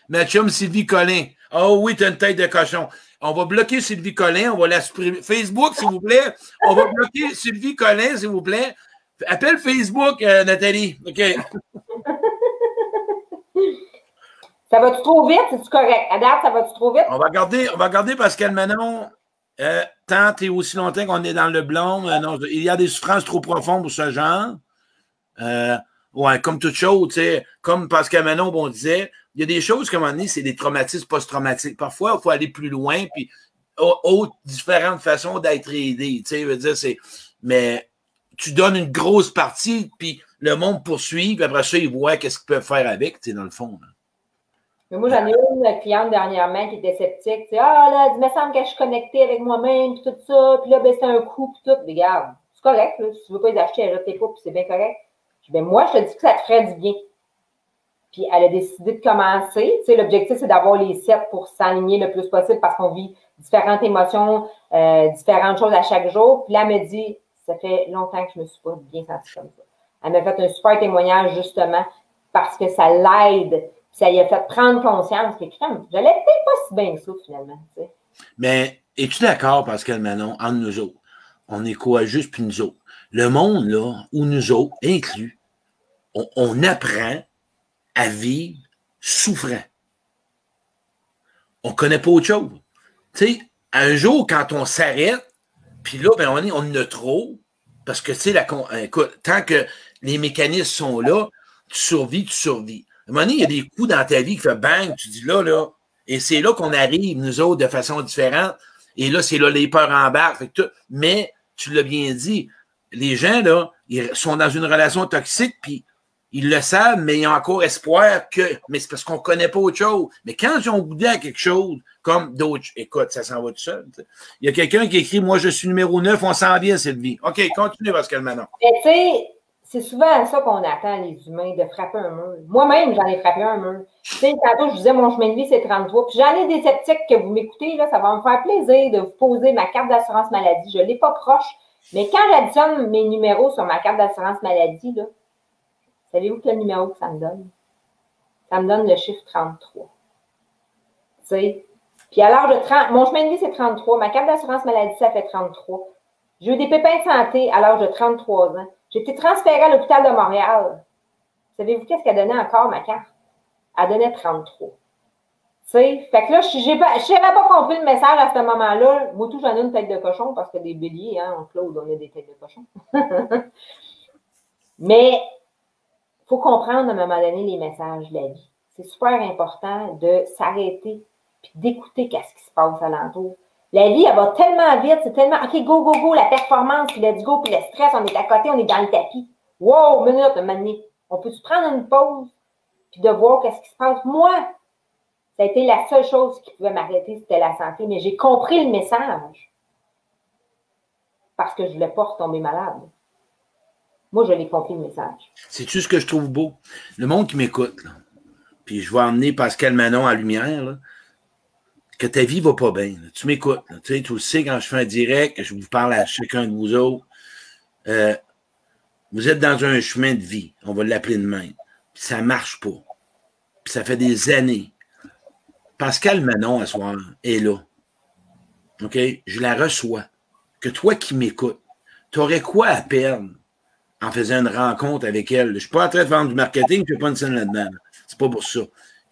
ma chum Sylvie Collin. Oh oui, t'as une tête de cochon. On va bloquer Sylvie Collin, on va la supprimer. Facebook, s'il vous plaît. On va bloquer Sylvie Collin, s'il vous plaît. Appelle Facebook, Nathalie. OK. Ça va-tu trop vite? C'est-tu correct? À date, ça va-tu trop vite? On va garder Pascal Manon. Tant et aussi longtemps qu'on est dans le blond. Non, il y a des souffrances trop profondes pour ce genre. Ouais, comme toute chose, tu sais, comme Pascal Manon, on disait, il y a des choses, comme on dit, c'est des traumatismes post-traumatiques. Parfois, il faut aller plus loin, puis différentes façons d'être aidé, tu sais, veut dire, mais tu donnes une grosse partie, puis le monde poursuit, puis après ça, ils voient qu'est-ce qu'ils peuvent faire avec, tu sais, dans le fond. Là. Mais moi, j'en ai une cliente dernièrement qui était sceptique, tu sais, ah là, il me semble que je suis connectée avec moi-même, puis tout ça, puis là, ben, c'est un coup, puis tout, regarde, c'est correct, là, si tu veux pas les acheter, achète tes pas, puis c'est bien correct. Ben moi, je te dis que ça te ferait du bien. Puis elle a décidé de commencer. Tu sais, l'objectif, c'est d'avoir les 7 pour s'aligner le plus possible parce qu'on vit différentes émotions, différentes choses à chaque jour. Puis là, elle me dit, ça fait longtemps que je me suis pas bien sentie comme ça. Elle m'a fait un super témoignage, justement, parce que ça l'aide. Puis ça lui a fait prendre conscience que, crème, je l'ai peut-être pas si bien que ça, finalement. Tu sais. Mais, es-tu d'accord, Pascal Manon, entre nous autres? On est quoi, juste puis nous autres? Le monde, là, où nous autres, inclus, on apprend à vivre souffrant. On ne connaît pas autre chose. Tu sais, un jour, quand on s'arrête, puis là, ben, on en a trop, parce que, tu sais, écoute, tant que les mécanismes sont là, tu survis. À un moment donné, il y a des coups dans ta vie qui fait bang, tu dis là, et c'est là qu'on arrive, nous autres, de façon différente, et là, c'est là les peurs embarquent, mais, tu l'as bien dit, les gens, là, ils sont dans une relation toxique, puis ils le savent, mais ils ont encore espoir que... Mais c'est parce qu'on ne connaît pas autre chose. Mais quand ils ont goûté à quelque chose, comme d'autres... Écoute, ça s'en va tout seul. T'sais. Il y a quelqu'un qui écrit « Moi, je suis numéro 9, on sent bien cette vie. » OK, continue, Pascal Manon. Mais tu sais, c'est souvent ça qu'on attend, les humains, de frapper un mur. Moi-même, j'en ai frappé un mur. Tu sais, tantôt, je disais, mon chemin de vie, c'est 33. Puis j'en ai des sceptiques que vous m'écoutez, là, ça va me faire plaisir de vous poser ma carte d'assurance maladie. Je ne l'ai pas proche. Mais quand j'additionne mes numéros sur ma carte d'assurance maladie, là, savez-vous quel numéro que ça me donne? Ça me donne le chiffre 33. Tu sais? Puis à l'âge de 30, mon chemin de vie, c'est 33. Ma carte d'assurance maladie, ça fait 33. J'ai eu des pépins de santé à l'âge de 33 ans. J'ai été transférée à l'hôpital de Montréal. Savez-vous qu'est-ce qu'elle donnait encore, ma carte? Elle donnait 33. Tu sais? Fait que là, je n'avais pas compris le message à ce moment-là. Moi, tout, j'en ai une tête de cochon parce que des béliers, hein, on Claude, on a des têtes de cochon. Mais il faut comprendre à un moment donné les messages de la vie. C'est super important de s'arrêter et d'écouter qu'est-ce qui se passe alentour. La vie, elle va tellement vite, c'est tellement, OK, go, go, go, la performance, puis let's go, puis le stress, on est à côté, on est dans le tapis. Wow, minute, on peut-tu prendre une pause puis de voir qu'est-ce qui se passe? Moi, Ça a été la seule chose qui pouvait m'arrêter, c'était la santé. Mais j'ai compris le message parce que je ne voulais pas retomber malade. Moi, je l'ai compris, le message. C'est-tu ce que je trouve beau? Le monde qui m'écoute, là, puis je vais emmener Pascal Manon en lumière, là, que ta vie va pas bien. Là. Tu m'écoutes. Tu sais, tu le sais, quand je fais un direct, que je vous parle à chacun de vous autres, vous êtes dans un chemin de vie. On va l'appeler de même. Puis ça marche pas. Puis ça fait des années. Pascal Manon, à soir, est là. OK? Je la reçois. Que toi qui m'écoutes, tu aurais quoi à perdre en faisant une rencontre avec elle? Je ne suis pas en train de vendre du marketing, je ne fais pas une scène là-dedans. Là. C'est pas pour ça.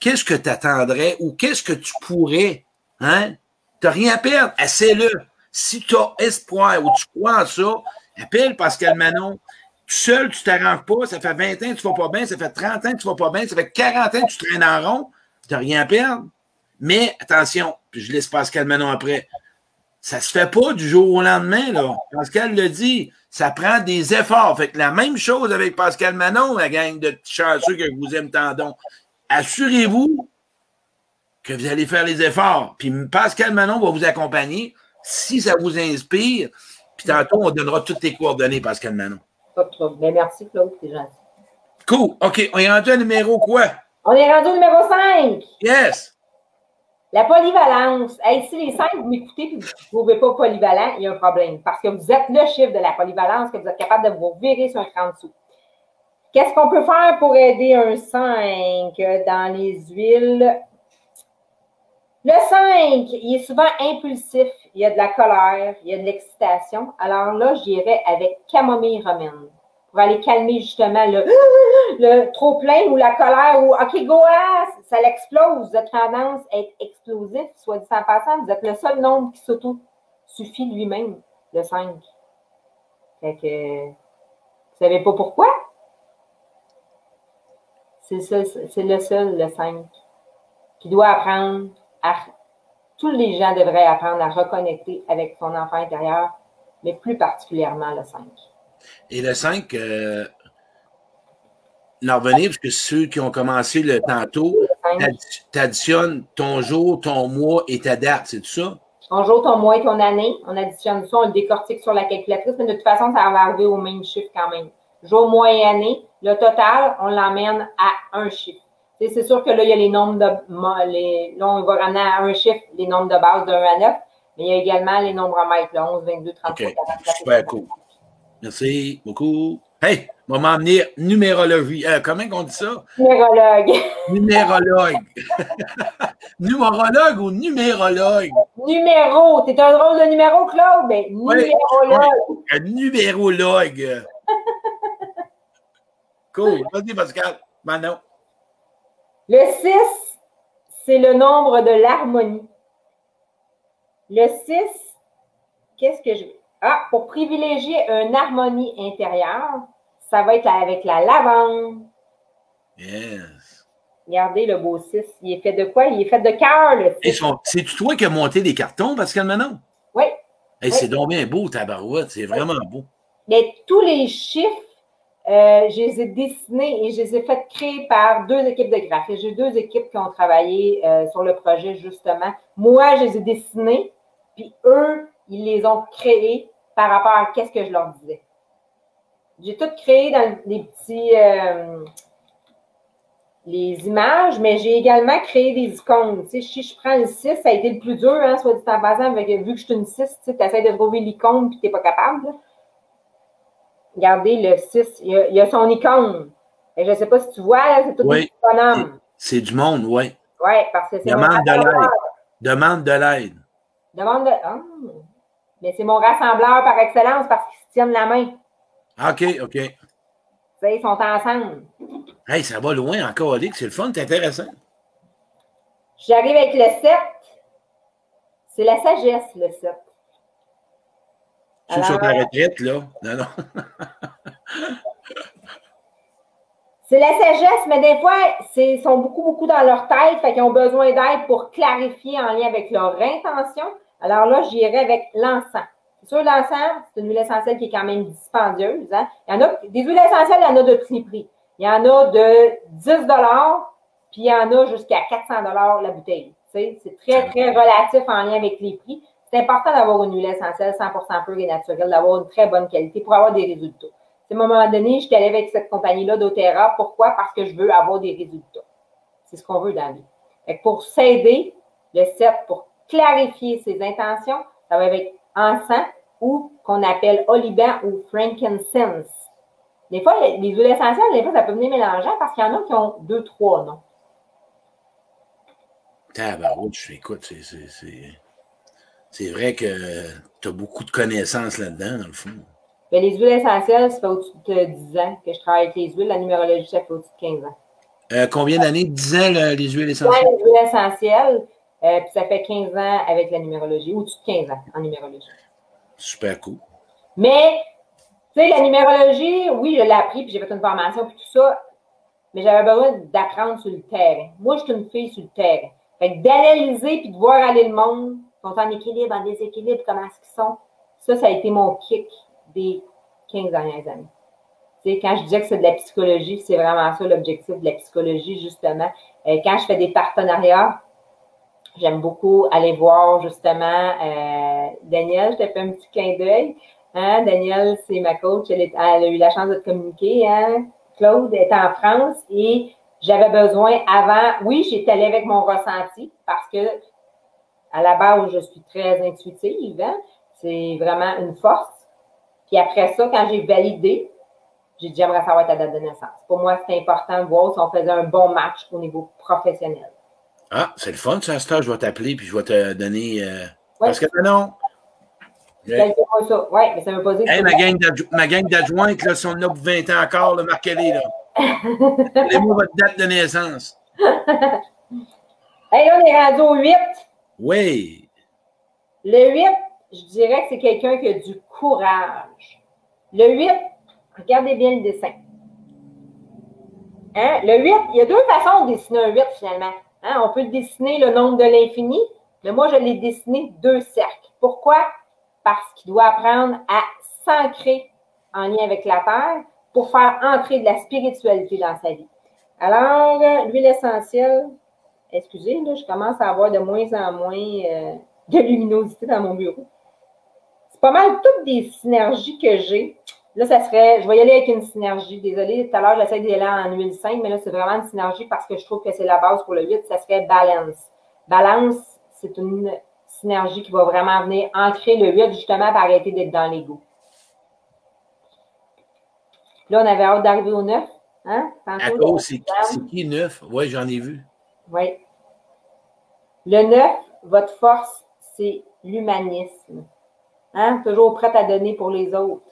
Qu'est-ce que tu attendrais ou qu'est-ce que tu pourrais, hein? Tu n'as rien à perdre. Essaie-le. Si tu as espoir ou tu crois en ça, appelle Pascal Manon. Tout seul, tu ne t'arranges pas. Ça fait 20 ans que tu ne vas pas bien. Ça fait 30 ans que tu ne vas pas bien. Ça fait 40 ans que tu traînes en rond. Tu n'as rien à perdre. Mais attention, puis je laisse Pascal Manon après. Ça se fait pas du jour au lendemain, là. Pascal le dit, ça prend des efforts. Fait que la même chose avec Pascal Manon, la gang de petits chanceux que je vous aime tendons. Assurez-vous que vous allez faire les efforts. Puis Pascal Manon va vous accompagner si ça vous inspire. Puis tantôt, on donnera toutes tes coordonnées, Pascal Manon. Pas de trouble. Mais merci, Claude, c'est gentil. Cool. OK, on est rendu à numéro quoi? On est rendu au numéro 5. Yes! La polyvalence. Hey, si les 5, vous m'écoutez et vous ne trouvez pas polyvalent, il y a un problème. Parce que vous êtes le chiffre de la polyvalence, que vous êtes capable de vous virer sur un cran dessous. Qu'est-ce qu'on peut faire pour aider un 5 dans les huiles? Le 5, il est souvent impulsif. Il y a de la colère, il y a de l'excitation. Alors là, j'irais avec camomille romaine pour aller calmer justement le trop-plein ou la colère ou « OK, go, ça l'explose ». Vous êtes tendance à être explosif, soit dit en passant. Vous êtes le seul nombre qui s'auto-suffit lui-même, le 5. Fait que, vous savez pas pourquoi? C'est le seul, le 5, qui doit apprendre à... Tous les gens devraient apprendre à reconnecter avec son enfant intérieur, mais plus particulièrement le 5. Et le 5, l'en revenir, parce que ceux qui ont commencé le tantôt, tu additionnes ton jour, ton mois et ta date, c'est tout ça? Ton jour, ton mois et ton année, on additionne ça, on le décortique sur la calculatrice, mais de toute façon, ça va arriver au même chiffre quand même. Jour, mois et année, le total, on l'emmène à un chiffre. C'est sûr que là, il y a les nombres de... là, on va ramener à un chiffre les nombres de base de 1 à 9, mais il y a également les nombres en mètres, 11, 22, 33, okay. 44. Super cool. Merci beaucoup. Hey, on va m'emmener numérologie. Comment on dit ça? Numérologue. Numérologue. Numérologue ou numérologue? Numéro. T'es un drôle de numéro, Claude? Ben, numérologue. Oui, un numérologue. Cool. Vas-y, Pascal. Manon. Le 6, c'est le nombre de l'harmonie. Le 6, qu'est-ce que je veux? Ah, pour privilégier une harmonie intérieure, ça va être avec la lavande. Yes. Regardez le beau 6. Il est fait de quoi? Il est fait de cœur, le 6. C'est-tu toi qui as monté des cartons, Pascal Manon? Oui. Hey, oui. C'est donc bien beau, ta barouette. C'est vraiment beau. Mais tous les chiffres, je les ai dessinés et je les ai fait créer par 2 équipes de graphistes. J'ai 2 équipes qui ont travaillé sur le projet, justement. Moi, je les ai dessinés, puis eux, ils les ont créés par rapport à ce que je leur disais. J'ai tout créé dans des petits... les images, mais j'ai également créé des icônes. Tu sais, si je prends le 6, ça a été le plus dur, hein, soit dit en passant, vu que je suis une 6, tu essaies de trouver l'icône puis tu n'es pas capable. Là. Regardez le 6, il y a son icône. Et je ne sais pas si tu vois, c'est tout oui, des bonhommes. C'est du monde, oui. Oui, parce que c'est Demande de l'aide. Demande de l'aide. Demande de... Oh. Mais c'est mon rassembleur par excellence parce qu'ils se tiennent la main. OK, OK. Tu sais, ils sont ensemble. Hey, ça va loin encore, Alex. C'est le fun, c'est intéressant. J'arrive avec le 7. C'est la sagesse, le 7. Tu es sur ta retraite, là? Non, non. C'est la sagesse, mais des fois, ils sont beaucoup dans leur tête, fait qu'ils ont besoin d'aide pour clarifier en lien avec leur intention. Alors là, j'irai avec l'encens. C'est sûr, l'encens, c'est une huile essentielle qui est quand même dispendieuse. Hein? Il y en a des huiles essentielles, il y en a de petits prix. Il y en a de 10 $, puis il y en a jusqu'à 400 $ la bouteille. C'est très, très relatif en lien avec les prix. C'est important d'avoir une huile essentielle 100% pure et naturelle, d'avoir une très bonne qualité pour avoir des résultats. À un moment donné, je suis allée avec cette compagnie-là d'Otera. Pourquoi? Parce que je veux avoir des résultats. C'est ce qu'on veut dans la vie. Fait que pour s'aider, le 7, pour clarifier ses intentions, ça va être encens ou qu'on appelle oliban ou frankincense. Des fois, les huiles essentielles, des fois, ça peut venir mélangeant parce qu'il y en a qui ont 2, 3 noms. Tabarouche, écoute, c'est vrai que tu as beaucoup de connaissances là-dedans, dans le fond. Bien, les huiles essentielles, ça fait au-dessus de 10 ans que je travaille avec les huiles. La numérologie, ça fait au-dessus de 15 ans. Combien d'années? 10 ans, les huiles essentielles? Les huiles essentielles, puis ça fait 15 ans avec la numérologie, au-dessus de 15 ans en numérologie. Super cool. Mais, tu sais, la numérologie, oui, je l'ai appris, puis j'ai fait une formation, puis tout ça, mais j'avais besoin d'apprendre sur le terrain. Moi, je suis une fille sur le terrain. Fait que d'analyser puis de voir aller le monde, sont en équilibre, en déséquilibre, comment est-ce qu'ils sont, ça a été mon kick des 15 dernières années. Tu sais, quand je disais que c'est de la psychologie, c'est vraiment ça l'objectif de la psychologie, justement. Quand je fais des partenariats, j'aime beaucoup aller voir, justement, Danielle, je te fais un petit clin d'œil. Hein? Danielle, c'est ma coach, elle a eu la chance de te communiquer. Hein? Claude est en France et j'avais besoin avant, oui, j'étais allée avec mon ressenti parce que à la base, je suis très intuitive. Hein? C'est vraiment une force. Puis après ça, quand j'ai validé, j'ai dit, j'aimerais savoir ta date de naissance. Pour moi, c'est important de voir si on faisait un bon match au niveau professionnel. Ah, c'est le fun, ça, je vais t'appeler puis je vais te donner. Parce que non. Oui, mais ça veut pas dire que hey, ma gang d'adjointes, là, si on a pour 20 ans encore, marquez-les, là. Donnez-moi votre date de naissance. Hey, là, on est rendu au 8. Oui. Le 8, je dirais que c'est quelqu'un qui a du courage. Le 8, regardez bien le dessin. Hein? Le 8, il y a 2 façons de dessiner un 8, finalement. Hein? On peut dessiner le nombre de l'infini, mais moi, je l'ai dessiné 2 cercles. Pourquoi? Parce qu'il doit apprendre à s'ancrer en lien avec la Terre pour faire entrer de la spiritualité dans sa vie. Alors, l'huile essentielle, excusez, là, je commence à avoir de moins en moins de luminosité dans mon bureau. C'est pas mal toutes des synergies que j'ai. Là, ça serait, je vais y aller avec une synergie. Désolée, tout à l'heure, j'essaie d'y aller en huile 5, mais là, c'est vraiment une synergie parce que je trouve que c'est la base pour le 8, ça serait balance. Balance, c'est une synergie qui va vraiment venir ancrer le 8, justement, pour arrêter d'être dans l'ego. Là, on avait hâte d'arriver au 9. Hein? Tantôt, c'est qui 9? Oui, j'en ai vu. Oui. Le 9, votre force, c'est l'humanisme. Hein? Toujours prête à donner pour les autres.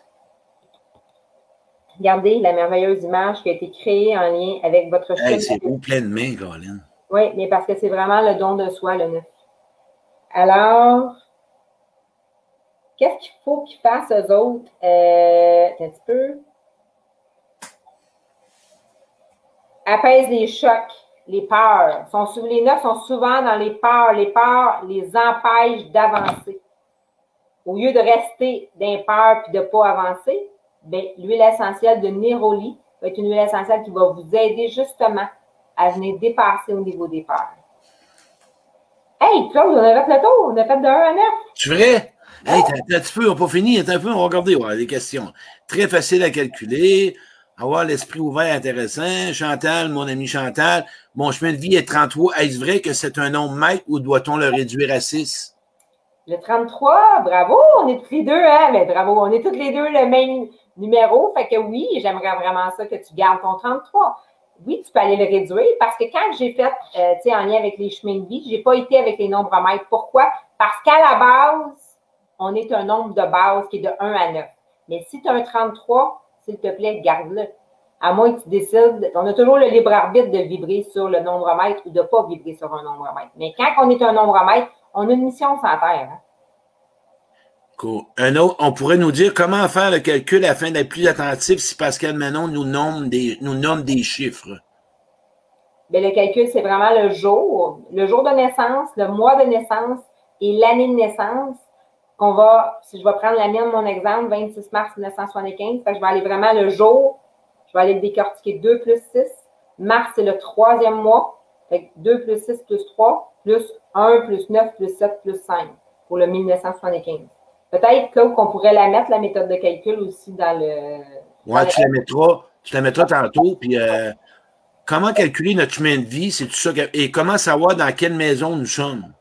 Regardez la merveilleuse image qui a été créée en lien avec votre chemin. C'est beau, plein de mains, Colin. Oui, mais parce que c'est vraiment le don de soi, le 9. Alors, qu'est-ce qu'il faut qu'ils fassent eux autres? Un petit peu. Apaise les chocs, les peurs. Les 9 sont souvent dans les peurs. Les peurs les empêchent d'avancer. Au lieu de rester dans les peurs et de ne pas avancer, bien, l'huile essentielle de Neroli va être une huile essentielle qui va vous aider justement à venir dépasser au niveau des peurs. Hey, Claude, on a fait le tour. On a fait de 1 à 9. C'est vrai? Hey, t'as un petit peu, on n'a pas fini. Attends un peu, on va regarder. Ouais, les questions. Très facile à calculer. Avoir l'esprit ouvert intéressant. Chantal, mon ami Chantal, mon chemin de vie est 33. Est-ce vrai que c'est un nombre maître ou doit-on le réduire à 6? Le 33, bravo, on est tous les deux, hein? Mais bravo, on est tous les deux le même numéro. Fait que oui, j'aimerais vraiment ça que tu gardes ton 33. Oui, tu peux aller le réduire parce que quand j'ai fait, tu sais, en lien avec les chemins de vie, j'ai pas été avec les nombres maîtres. Pourquoi? Parce qu'à la base, on est un nombre de base qui est de 1 à 9. Mais si tu as un 33, s'il te plaît, garde-le. À moins que tu décides, on a toujours le libre arbitre de vibrer sur le nombre maître ou de ne pas vibrer sur un nombre maître. Mais quand on est un nombre maître, on a une mission sur la Terre. Hein? Cool. Un autre, on pourrait nous dire comment faire le calcul afin d'être plus attentif si Pascal Manon nous nomme des chiffres. Bien, le calcul, c'est vraiment le jour de naissance, le mois de naissance et l'année de naissance qu'on va, si je vais prendre la mienne, mon exemple, 26 mars 1975, fait que je vais aller vraiment le jour, je vais aller le décortiquer 2 plus 6. Mars, c'est le 3e mois. Fait que 2 plus 6 plus 3, plus 1 plus 9 plus 7 plus 5 pour le 1975. Peut-être qu'on pourrait la mettre, la méthode de calcul aussi dans le... Ouais, tu la mettras tantôt. Puis comment calculer notre chemin de vie, c'est tout ça. Et comment savoir dans quelle maison nous sommes?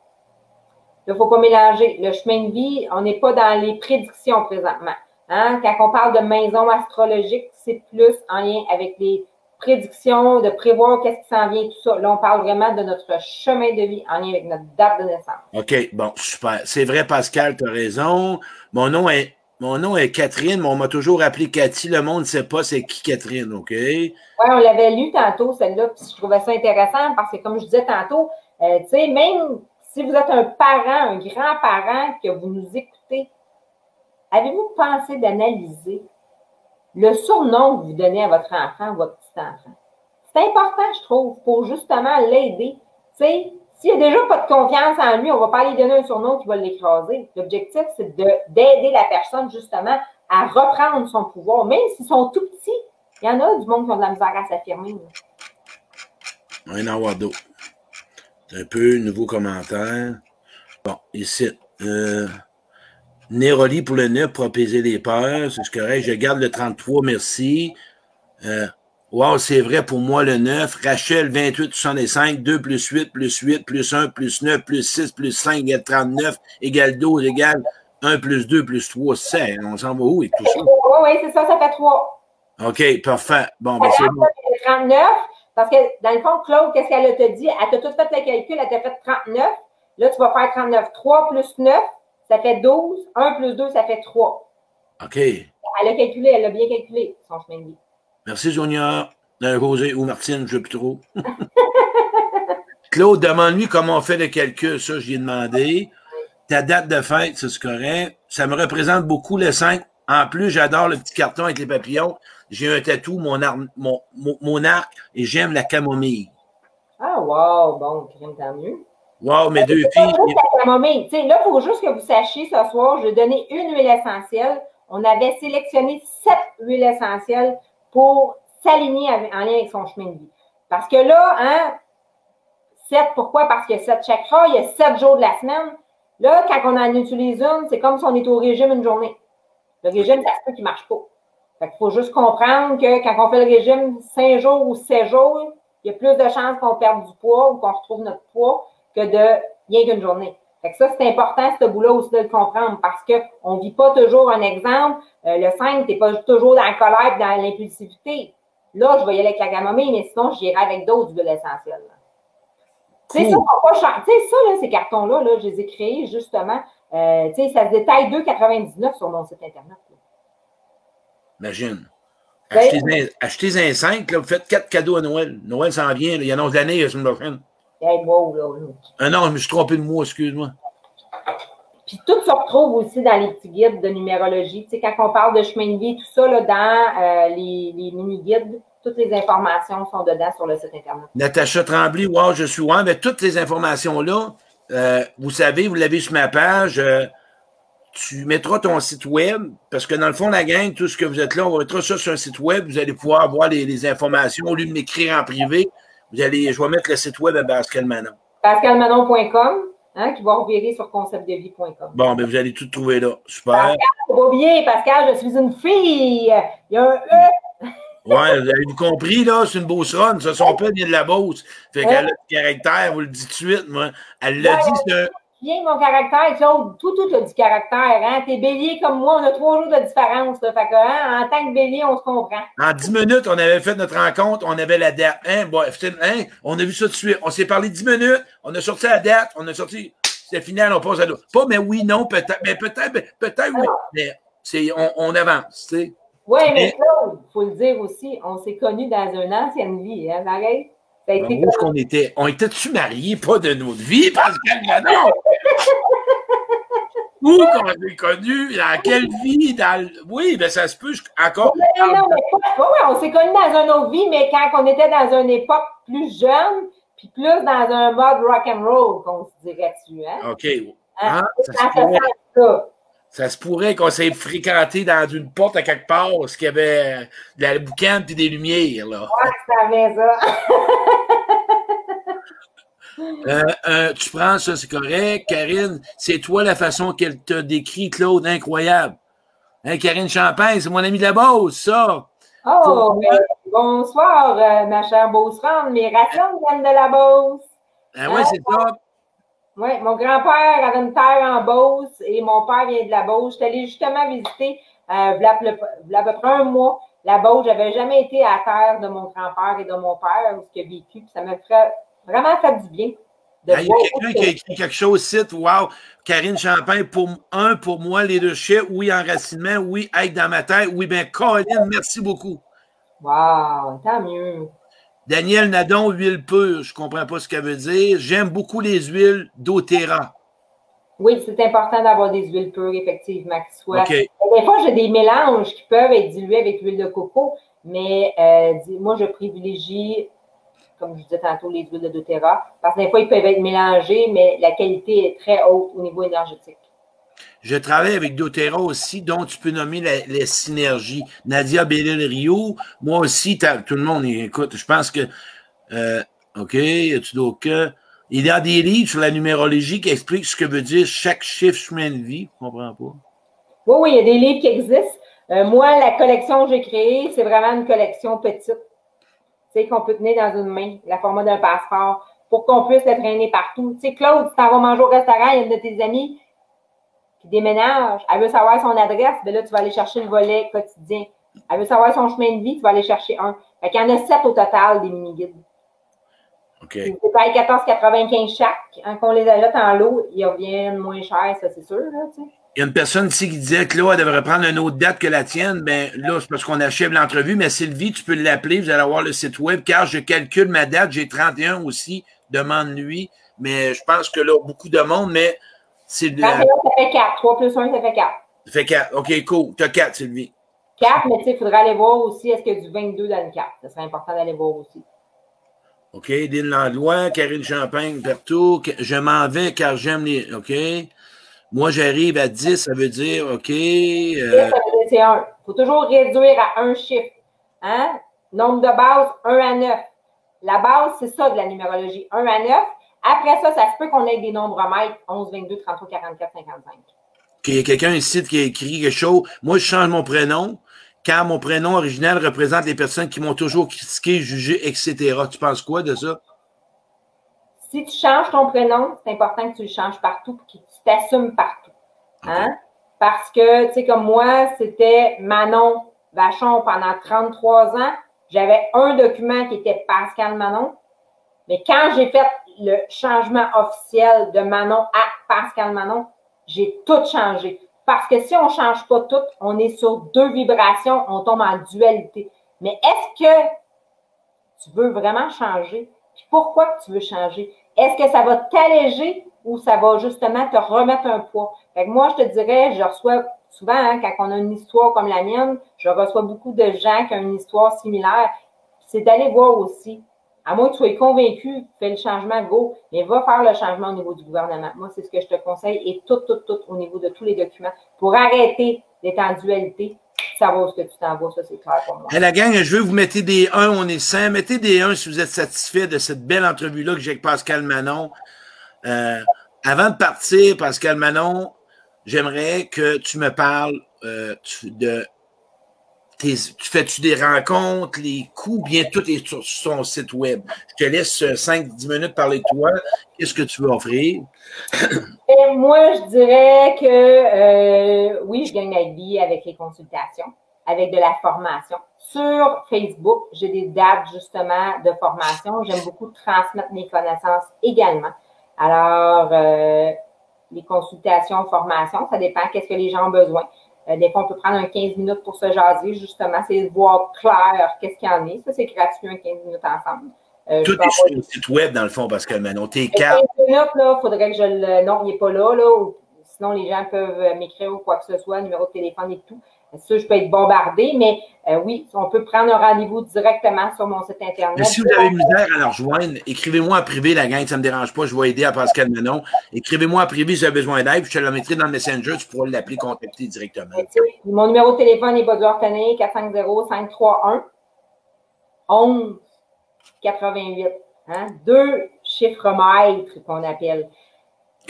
Il ne faut pas mélanger. Le chemin de vie, on n'est pas dans les prédictions présentement. Hein? Quand on parle de maison astrologique, c'est plus en lien avec les prédictions, de prévoir qu'est-ce qui s'en vient, tout ça. Là, on parle vraiment de notre chemin de vie en lien avec notre date de naissance. OK, bon, super. C'est vrai, Pascal, tu as raison. Mon nom est Catherine, mais on m'a toujours appelé Cathy. Le monde ne sait pas c'est qui Catherine, OK? Oui, on l'avait lu tantôt, celle-là, puis je trouvais ça intéressant parce que, comme je disais tantôt, tu sais, même si vous êtes un parent, un grand-parent, que vous nous écoutez, avez-vous pensé d'analyser le surnom que vous donnez à votre enfant ou votre petit-enfant? C'est important, je trouve, pour justement l'aider. Tu sais, s'il n'y a déjà pas de confiance en lui, on ne va pas lui donner un surnom qui va l'écraser. L'objectif, c'est d'aider la personne, justement, à reprendre son pouvoir, même s'ils sont tout petits. Il y en a du monde qui ont de la misère à s'affirmer. Un avoir d'autres. Un peu, nouveau commentaire. Bon, ici. Néroli pour le 9 pour apaiser les peurs. C'est correct. Je garde le 33, merci. Wow, c'est vrai pour moi le 9. Rachel, 28,65. 2 plus 8 plus 8 plus 1 plus 9 plus 6 plus 5 égale 39 égale 12 égale 1 plus 2 plus 3, 7. On s'en va où avec tout ça? Oui, c'est ça, ça fait 3. OK, parfait. Bon, ben c'est bon. 39, parce que dans le fond, Claude, qu'est-ce qu'elle t'a dit? Elle t'a tout fait le calcul, elle t'a fait 39. Là, tu vas faire 39. 3 plus 9, ça fait 12. 1 plus 2, ça fait 3. OK. Elle a calculé, elle a bien calculé son chemin de vie. Merci, Sonia. Rosé ou Martine, je ne sais plus trop. Claude, demande-lui comment on fait le calcul. Ça, j'y ai demandé. Ta date de fête, c'est correct. Ça me représente beaucoup le 5. En plus, j'adore le petit carton avec les papillons. J'ai un tatou, mon arc, et j'aime la camomille. Ah, wow, bon, crème, tant mieux. Wow, mes deux filles. La camomille. Tu sais, là, il faut juste que vous sachiez ce soir, je vais donner une huile essentielle. On avait sélectionné 7 huiles essentielles pour s'aligner en lien avec son chemin de vie. Parce que là, hein, 7, pourquoi? Parce qu'il y a 7 chakras, il y a 7 jours de la semaine. Là, quand on en utilise une, c'est comme si on est au régime une journée. Le régime, ça se peut qu'il ne marche pas. Fait qu'il faut juste comprendre que quand on fait le régime 5 jours ou 7 jours, il y a plus de chances qu'on perde du poids ou qu'on retrouve notre poids que de rien qu'une journée. Fait que ça, c'est important, ce bout-là aussi de le comprendre parce qu'on ne vit pas toujours un exemple. Le 5, tu n'es pas toujours dans la colère et dans l'impulsivité. Là, je vais y aller avec la camomille, mais sinon, j'irai avec d'autres huiles essentielles. Tu sais, ça, là, ces cartons-là, là, je les ai créés justement. Tu sais, ça se détaille 2,99 sur mon site Internet. Là. Imagine. Achetez un 5, là, vous faites 4 cadeaux à Noël. Noël s'en vient, là, il annonce l'année la semaine prochaine. Hey, wow, là. Non, je me suis trompé de mois, excuse-moi. Puis tout se retrouve aussi dans les petits guides de numérologie. Tu sais, quand on parle de chemin de vie, tout ça, là, dans les mini-guides, toutes les informations sont dedans sur le site Internet. Natacha Tremblay, wow, je suis wow. Mais toutes les informations-là, vous savez, vous l'avez sur ma page. Tu mettras ton site web, parce que dans le fond, la gang, tout ce que vous êtes là, on va mettre ça sur un site web. Vous allez pouvoir voir les informations. Au lieu de m'écrire en privé, je vais mettre le site web à Pascal Manon. PascalManon.com, hein, qui va revirer sur conceptdevie.com. Bon, ben vous allez tout trouver là. Super. Pascal, faut pas oublier, Pascal, je suis une fille. Il y a un E. Ouais, vous avez compris, là, c'est une Beauce Ronne. Ça, son père vient de la Beauce. Fait qu'elle a du caractère, vous le dites tout de suite, moi. Elle l'a dit, c'est un. Bien, mon caractère, Claude, tout a du caractère, hein. T'es bélier comme moi, on a 3 jours de différence, là. Fait que, hein, en tant que bélier, on se comprend. En 10 minutes, on avait fait notre rencontre, on avait la date. Hein, bon, on a vu ça tout de suite. On s'est parlé 10 minutes, on a sorti la date, on a sorti. C'est final, on passe à l'autre. Pas, mais oui, non, peut-être, mais peut-être, oui. Mais on avance, tu sais. Oui, mais Claude, il faut le dire aussi, on s'est connus dans une ancienne vie, hein, pareil. Où est-ce qu'on était? On était-tu mariés, pas de notre vie, Pascal Manon? Où qu'on s'est connus? Dans quelle vie? Oui, ben ça se peut encore. Oui, on s'est connus dans une autre vie, mais quand on était dans une époque plus jeune, puis plus dans un mode rock'n'roll, qu'on se dirait dessus. Hein? OK. Hein? Ça se pourrait qu'on s'est fréquenté dans une porte à quelque part, parce qu'il y avait de la boucane et des lumières, là. Ouais, ça avait ça. Tu prends ça, c'est correct. Karine, c'est toi la façon qu'elle t'a décrit, Claude, incroyable. Hein, Karine Champagne, c'est mon ami de la Beauce, ça. Oh, bonsoir, ma chère Beauce-Rande. Mes racines viennent de la Beauce. Ah ouais, c'est ça. Oui, mon grand-père avait une terre en Beauce et mon père vient de la Beauce. Je suis allée justement visiter, il y a à peu près un mois, la Beauce. Je n'avais jamais été à la terre de mon grand-père et de mon père, où il a vécu. Puis ça m'a vraiment fait du bien. Il y a quelqu'un qui a écrit quelque chose ici. Wow! Karine Champagne, pour moi, leadership, oui, enracinement, oui, être dans ma tête, oui, bien, Colin, merci beaucoup. Wow, tant mieux. Daniel Nadon, huile pure, je ne comprends pas ce qu'elle veut dire. J'aime beaucoup les huiles d'Oterra. Oui, c'est important d'avoir des huiles pures, effectivement, qui soient. Okay. Des fois, j'ai des mélanges qui peuvent être dilués avec l'huile de coco, mais moi, je privilégie, comme je disais tantôt, les huiles de doTERRA, parce que des fois, ils peuvent être mélangés, mais la qualité est très haute au niveau énergétique. Je travaille avec doTERRA aussi, dont tu peux nommer les synergies. Nadia Bellil-Rio, moi aussi, tout le monde écoute. Je pense que, OK, y-tu d'autres cas? Il y a des livres sur la numérologie qui expliquent ce que veut dire chaque chiffre chemin de vie. Je ne comprends pas. Oui, oui, il y a des livres qui existent. Moi, la collection que j'ai créée, c'est vraiment une collection petite. Tu sais, qu'on peut tenir dans une main, la format d'un passeport, pour qu'on puisse le traîner partout. Tu sais, Claude, si tu t'en vas manger au restaurant, il y a une de tes amies qui déménage, elle veut savoir son adresse, bien là, tu vas aller chercher le volet quotidien. Elle veut savoir son chemin de vie, tu vas aller chercher un. Fait qu'il y en a 7 au total des mini-guides. OK. Ils payent 14,95 chaque. Quand on les achète en lot, ils reviennent moins cher, ça, c'est sûr. Là, tu sais. Il y a une personne ici qui disait que là, elle devrait prendre une autre date que la tienne. Ben là, c'est parce qu'on achève l'entrevue, mais Sylvie, tu peux l'appeler, vous allez avoir le site web, car je calcule ma date, j'ai 31 aussi, demande-lui. Mais je pense que là, beaucoup de monde, mais c'est de la... Ça fait 4. 3 plus 1, ça fait 4. Ça fait 4. OK, cool. Tu as 4, Sylvie. 4, mais tu sais, il faudrait aller voir aussi, est-ce qu'il y a du 22 dans le 4? Ça serait important d'aller voir aussi. OK, Dean Landlois, Karine Champagne, partout. Je m'en vais car j'aime les... OK. Moi, j'arrive à 10, ça veut dire, OK. 10, ça veut dire c'est 1. Il faut toujours réduire à un chiffre. Hein? Nombre de base, 1 à 9. La base, c'est ça de la numérologie, 1 à 9. Après ça, ça se peut qu'on ait des nombres maîtres, 11, 22, 33, 44, 55. OK, il y a quelqu'un ici qui a écrit quelque chose. Moi, je change mon prénom, car mon prénom original représente les personnes qui m'ont toujours critiqué, jugé, etc. Tu penses quoi de ça? Si tu changes ton prénom, c'est important que tu le changes partout et que tu t'assumes partout. Hein? Okay. Parce que, tu sais, comme moi, c'était Manon Vachon pendant 33 ans. J'avais un document qui était Pascal Manon. Mais quand j'ai fait le changement officiel de Manon à Pascal Manon, j'ai tout changé. Parce que si on ne change pas tout, on est sur 2 vibrations, on tombe en dualité. Mais est-ce que tu veux vraiment changer? Puis pourquoi que tu veux changer? Est-ce que ça va t'alléger ou ça va justement te remettre un poids? Fait que moi, je te dirais, je reçois souvent, hein, quand on a une histoire comme la mienne, je reçois beaucoup de gens qui ont une histoire similaire. C'est d'aller voir aussi. À moins que tu sois convaincu, fais le changement, go, mais va faire le changement au niveau du gouvernement. Moi, c'est ce que je te conseille et tout au niveau de tous les documents pour arrêter d'être en dualité. Savoir ce que tu t'envoies, ça, c'est clair pour moi. Hey, la gang, je veux vous mettre des 1, on est 100. Mettez des 1 si vous êtes satisfait de cette belle entrevue-là que j'ai avec Pascal Manon. Avant de partir, Pascal Manon, j'aimerais que tu me parles de... Tu fais-tu des rencontres, les coûts, bien tout est sur son site web. Je te laisse 5-10 minutes parler de toi. Qu'est-ce que tu veux offrir? Et moi, je dirais que oui, je gagne ma vie avec les consultations, avec de la formation. Sur Facebook, j'ai des dates justement de formation. J'aime beaucoup transmettre mes connaissances également. Alors, les consultations, formations, ça dépend qu'est-ce que les gens ont besoin. Des fois, on peut prendre un 15 minutes pour se jaser, justement, c'est de voir clair qu'est-ce qu'il y en est. Ça, c'est gratuit, un 15 minutes ensemble. Tout est sur le site web, dans le fond, Pascal Manon. Tes cartes. 15 minutes, là, il faudrait que je le... Non, il n'est pas là, là. Sinon, les gens peuvent m'écrire ou quoi que ce soit, numéro de téléphone et tout. Ça, je peux être bombardée, mais oui, on peut prendre un rendez-vous directement sur mon site Internet. Mais si vous avez misère à la rejoindre, écrivez-moi en privé, la gang, ça ne me dérange pas, je vais aider à Pascal Manon. Écrivez-moi en privé si vous avez besoin d'aide, puis je te la mettrai dans le Messenger, tu pourras l'appeler, contacter directement. Mon numéro de téléphone est pas dur à retenir, 450-531-11-88. Hein? 2 chiffre maître qu'on appelle.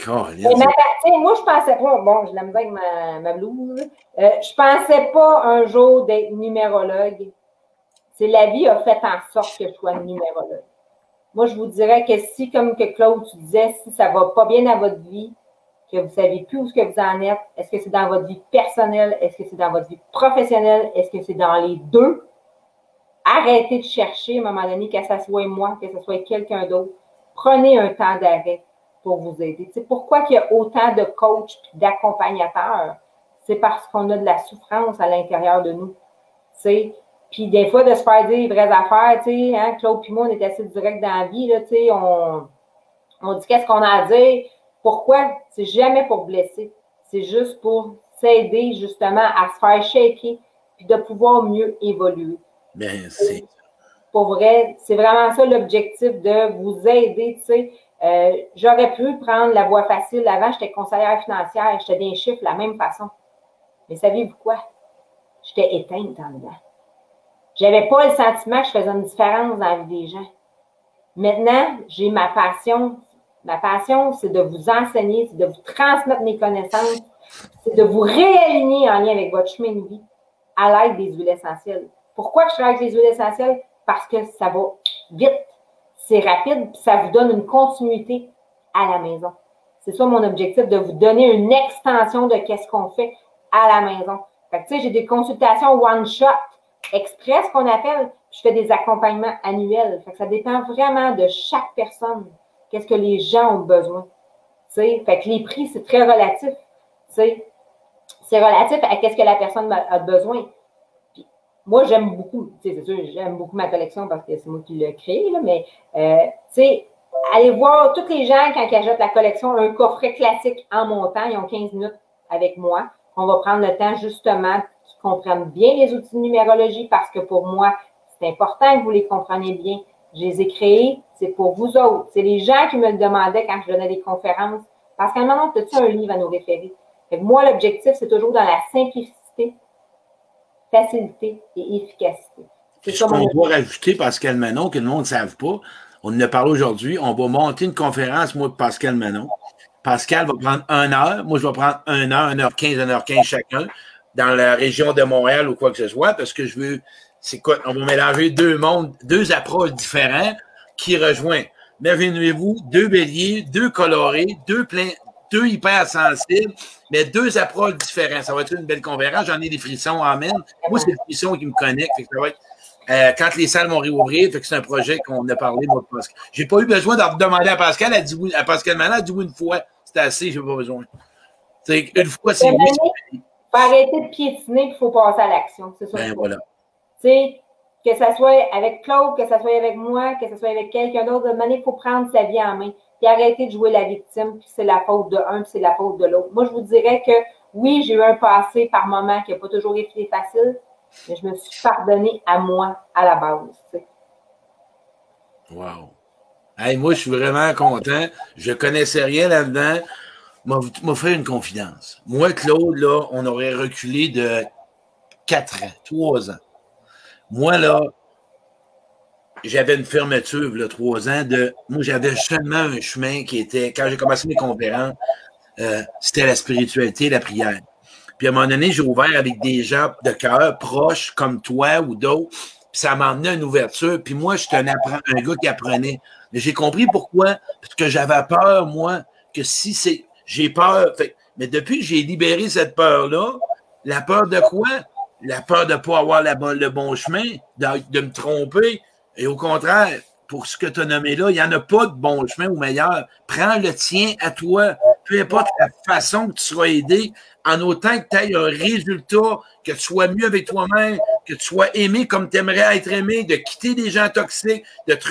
Moi, je pensais pas, bon, je l'aime bien avec ma blouse, je pensais pas un jour d'être numérologue. C'est la vie a fait en sorte que je sois numérologue. Moi, je vous dirais que si, comme que Claude, tu disais, si ça va pas bien dans votre vie, que vous savez plus où ce que vous en êtes, est-ce que c'est dans votre vie personnelle, est-ce que c'est dans votre vie professionnelle, est-ce que c'est dans les deux? Arrêtez de chercher à un moment donné, que ce soit moi, que ce soit quelqu'un d'autre. Prenez un temps d'arrêt pour vous aider. Tu sais, pourquoi il y a autant de coachs et d'accompagnateurs? C'est parce qu'on a de la souffrance à l'intérieur de nous. Tu sais. Puis des fois, de se faire dire les vraies affaires, tu sais, hein, Claude et moi, on est assez direct dans la vie, là, tu sais, on dit qu'est-ce qu'on a à dire. Pourquoi? C'est jamais pour blesser. C'est juste pour s'aider, justement, à se faire shaker puis de pouvoir mieux évoluer. Bien, c'est... Pour vrai, c'est vraiment ça l'objectif de vous aider, tu sais. J'aurais pu prendre la voie facile. Avant, j'étais conseillère financière, j'étais des chiffres de la même façon. Mais savez-vous quoi? J'étais éteinte en dedans. J'avais pas le sentiment que je faisais une différence dans la vie des gens. Maintenant, j'ai ma passion. Ma passion, c'est de vous enseigner, c'est de vous transmettre mes connaissances, c'est de vous réaligner en lien avec votre chemin de vie à l'aide des huiles essentielles. Pourquoi je travaille avec les huiles essentielles? Parce que ça va vite, c'est rapide, puis ça vous donne une continuité à la maison. C'est ça mon objectif, de vous donner une extension de qu'est-ce qu'on fait à la maison. Fait que, tu sais, j'ai des consultations one-shot, express qu'on appelle, puis je fais des accompagnements annuels. Fait que ça dépend vraiment de chaque personne, qu'est-ce que les gens ont besoin. Tu sais, fait que les prix, c'est très relatif. Tu sais, c'est relatif à qu'est-ce que la personne a besoin. Puis, moi, j'aime beaucoup, tu sais, c'est sûr, j'aime beaucoup ma collection parce que c'est moi qui l'ai créée, là, mais, tu sais, allez voir tous les gens quand ils achètent la collection, un coffret classique en montant, ils ont 15 minutes avec moi. On va prendre le temps, justement, qu'ils comprennent bien les outils de numérologie parce que pour moi, c'est important que vous les compreniez bien. Je les ai créés, c'est pour vous autres. C'est les gens qui me le demandaient quand je donnais des conférences. Parce qu'à un moment, as-tu un livre à nous référer? Fait que moi, l'objectif, c'est toujours dans la simplicité, facilité et efficacité. Ce qu'on doit rajouter, Pascal Manon, que le monde ne savent pas, on en a parlé aujourd'hui, on va monter une conférence, moi et Pascal Manon. Pascal va prendre 1 heure, moi je vais prendre 1 heure, 1h15, 1h15 chacun, dans la région de Montréal ou quoi que ce soit, parce que je veux, c'est quoi, on va mélanger deux mondes, deux approches différentes qui rejoignent. Imaginez-vous, 2 béliers, 2 colorés, 2 hypersensibles, mais 2 approches différentes. Ça va être une belle conférence, j'en ai des frissons, amen. Moi, c'est le frisson qui me connecte, fait que ça va être quand les salles vont réouvrir, fait que c'est un projet qu'on a parlé, moi, de Pascal. J'ai pas eu besoin de demander à Pascal, à Pascal Manon, elle dit oui une fois. C'était assez, j'ai pas besoin. C'est une fois, c'est oui. Il faut arrêter de piétiner, puis il faut passer à l'action. C'est ça. Ben voilà. Tu sais, que ça soit avec Claude, que ça soit avec moi, que ça soit avec quelqu'un d'autre, de manière, il faut prendre sa vie en main. Puis arrêter de jouer la victime, puis c'est la faute de un, puis c'est la faute de l'autre. Moi, je vous dirais que oui, j'ai eu un passé par moment qui n'a pas toujours été facile, mais je me suis pardonné à moi à la base. Tu sais. Wow. Hey, moi, je suis vraiment content. Je connaissais rien là-dedans. M'a fait une confidence. Moi, Claude, là, on aurait reculé de 4 ans, 3 ans. Moi, là, j'avais une fermeture, là, 3 ans, moi, j'avais seulement un chemin qui était, quand j'ai commencé mes conférences, c'était la spiritualité et la prière. Puis à un moment donné, j'ai ouvert avec des gens de cœur proches, comme toi ou d'autres, puis ça m'a emmené à une ouverture. Puis moi, j'étais un gars qui apprenait. Mais j'ai compris pourquoi, parce que j'avais peur, moi, que si c'est... J'ai peur. Mais depuis que j'ai libéré cette peur-là, la peur de quoi? La peur de ne pas avoir le bon chemin, de me tromper. Et au contraire, pour ce que tu as nommé là, il n'y en a pas de bon chemin ou meilleur. Prends le tien à toi. Peu importe la façon que tu seras aidé, en autant que tu aies un résultat, que tu sois mieux avec toi-même, que tu sois aimé comme tu aimerais être aimé, de quitter des gens toxiques, de te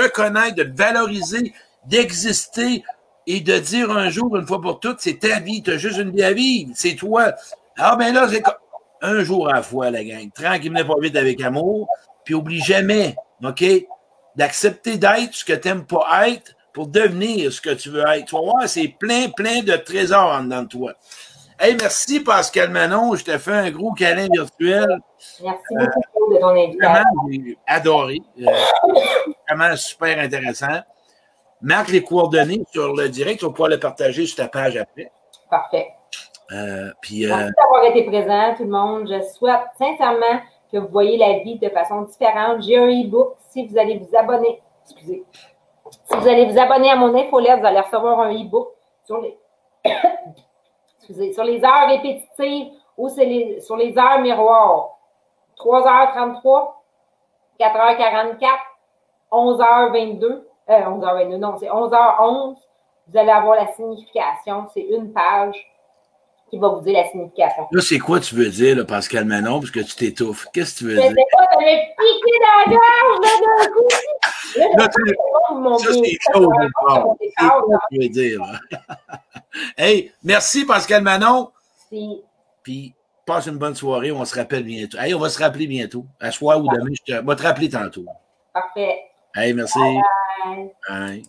reconnaître, de te valoriser, d'exister et de dire un jour, une fois pour toutes, c'est ta vie, tu as juste une vie à vivre, c'est toi. Ah ben là, c'est un jour à la fois, la gang. Tranquillement, pas vite avec amour, puis oublie jamais, OK, d'accepter d'être ce que tu n'aimes pas être pour devenir ce que tu veux être. Tu vas voir, c'est plein de trésors en dedans de toi. Hey, merci Pascal Manon, je te fais un gros câlin virtuel. Merci beaucoup de ton invitation. Vraiment, j'ai adoré. Vraiment super intéressant. marque les coordonnées sur le direct. Tu vas pouvoir le partager sur ta page après. Parfait. Merci d'avoir été présent, tout le monde. Je souhaite sincèrement que vous voyez la vie de façon différente. J'ai un e-book. Si vous allez vous abonner, excusez, si vous allez vous abonner à mon infolette, vous allez recevoir un e-book sur les, sur les heures répétitives ou sur les heures miroirs. 3h33, 4h44, 11h22, 11h22, non, c'est 11h11. Vous allez avoir la signification. C'est une page qui va vous dire la signification. Là, c'est quoi tu veux dire, là, Pascal Manon, parce que tu t'étouffes? Qu'est-ce que tu veux dire? Je sais pas, ça m'a piqué dans la gorge, là, d'un coup. Là, ça, c'est chaud, c'est ça que tu veux dire. Hey, merci, Pascal Manon. Merci. Puis, passe une bonne soirée. On se rappelle bientôt. Hey, on va se rappeler bientôt. À soir ou demain, je vais te rappeler tantôt. Parfait. Hey, merci. Bye. Bye.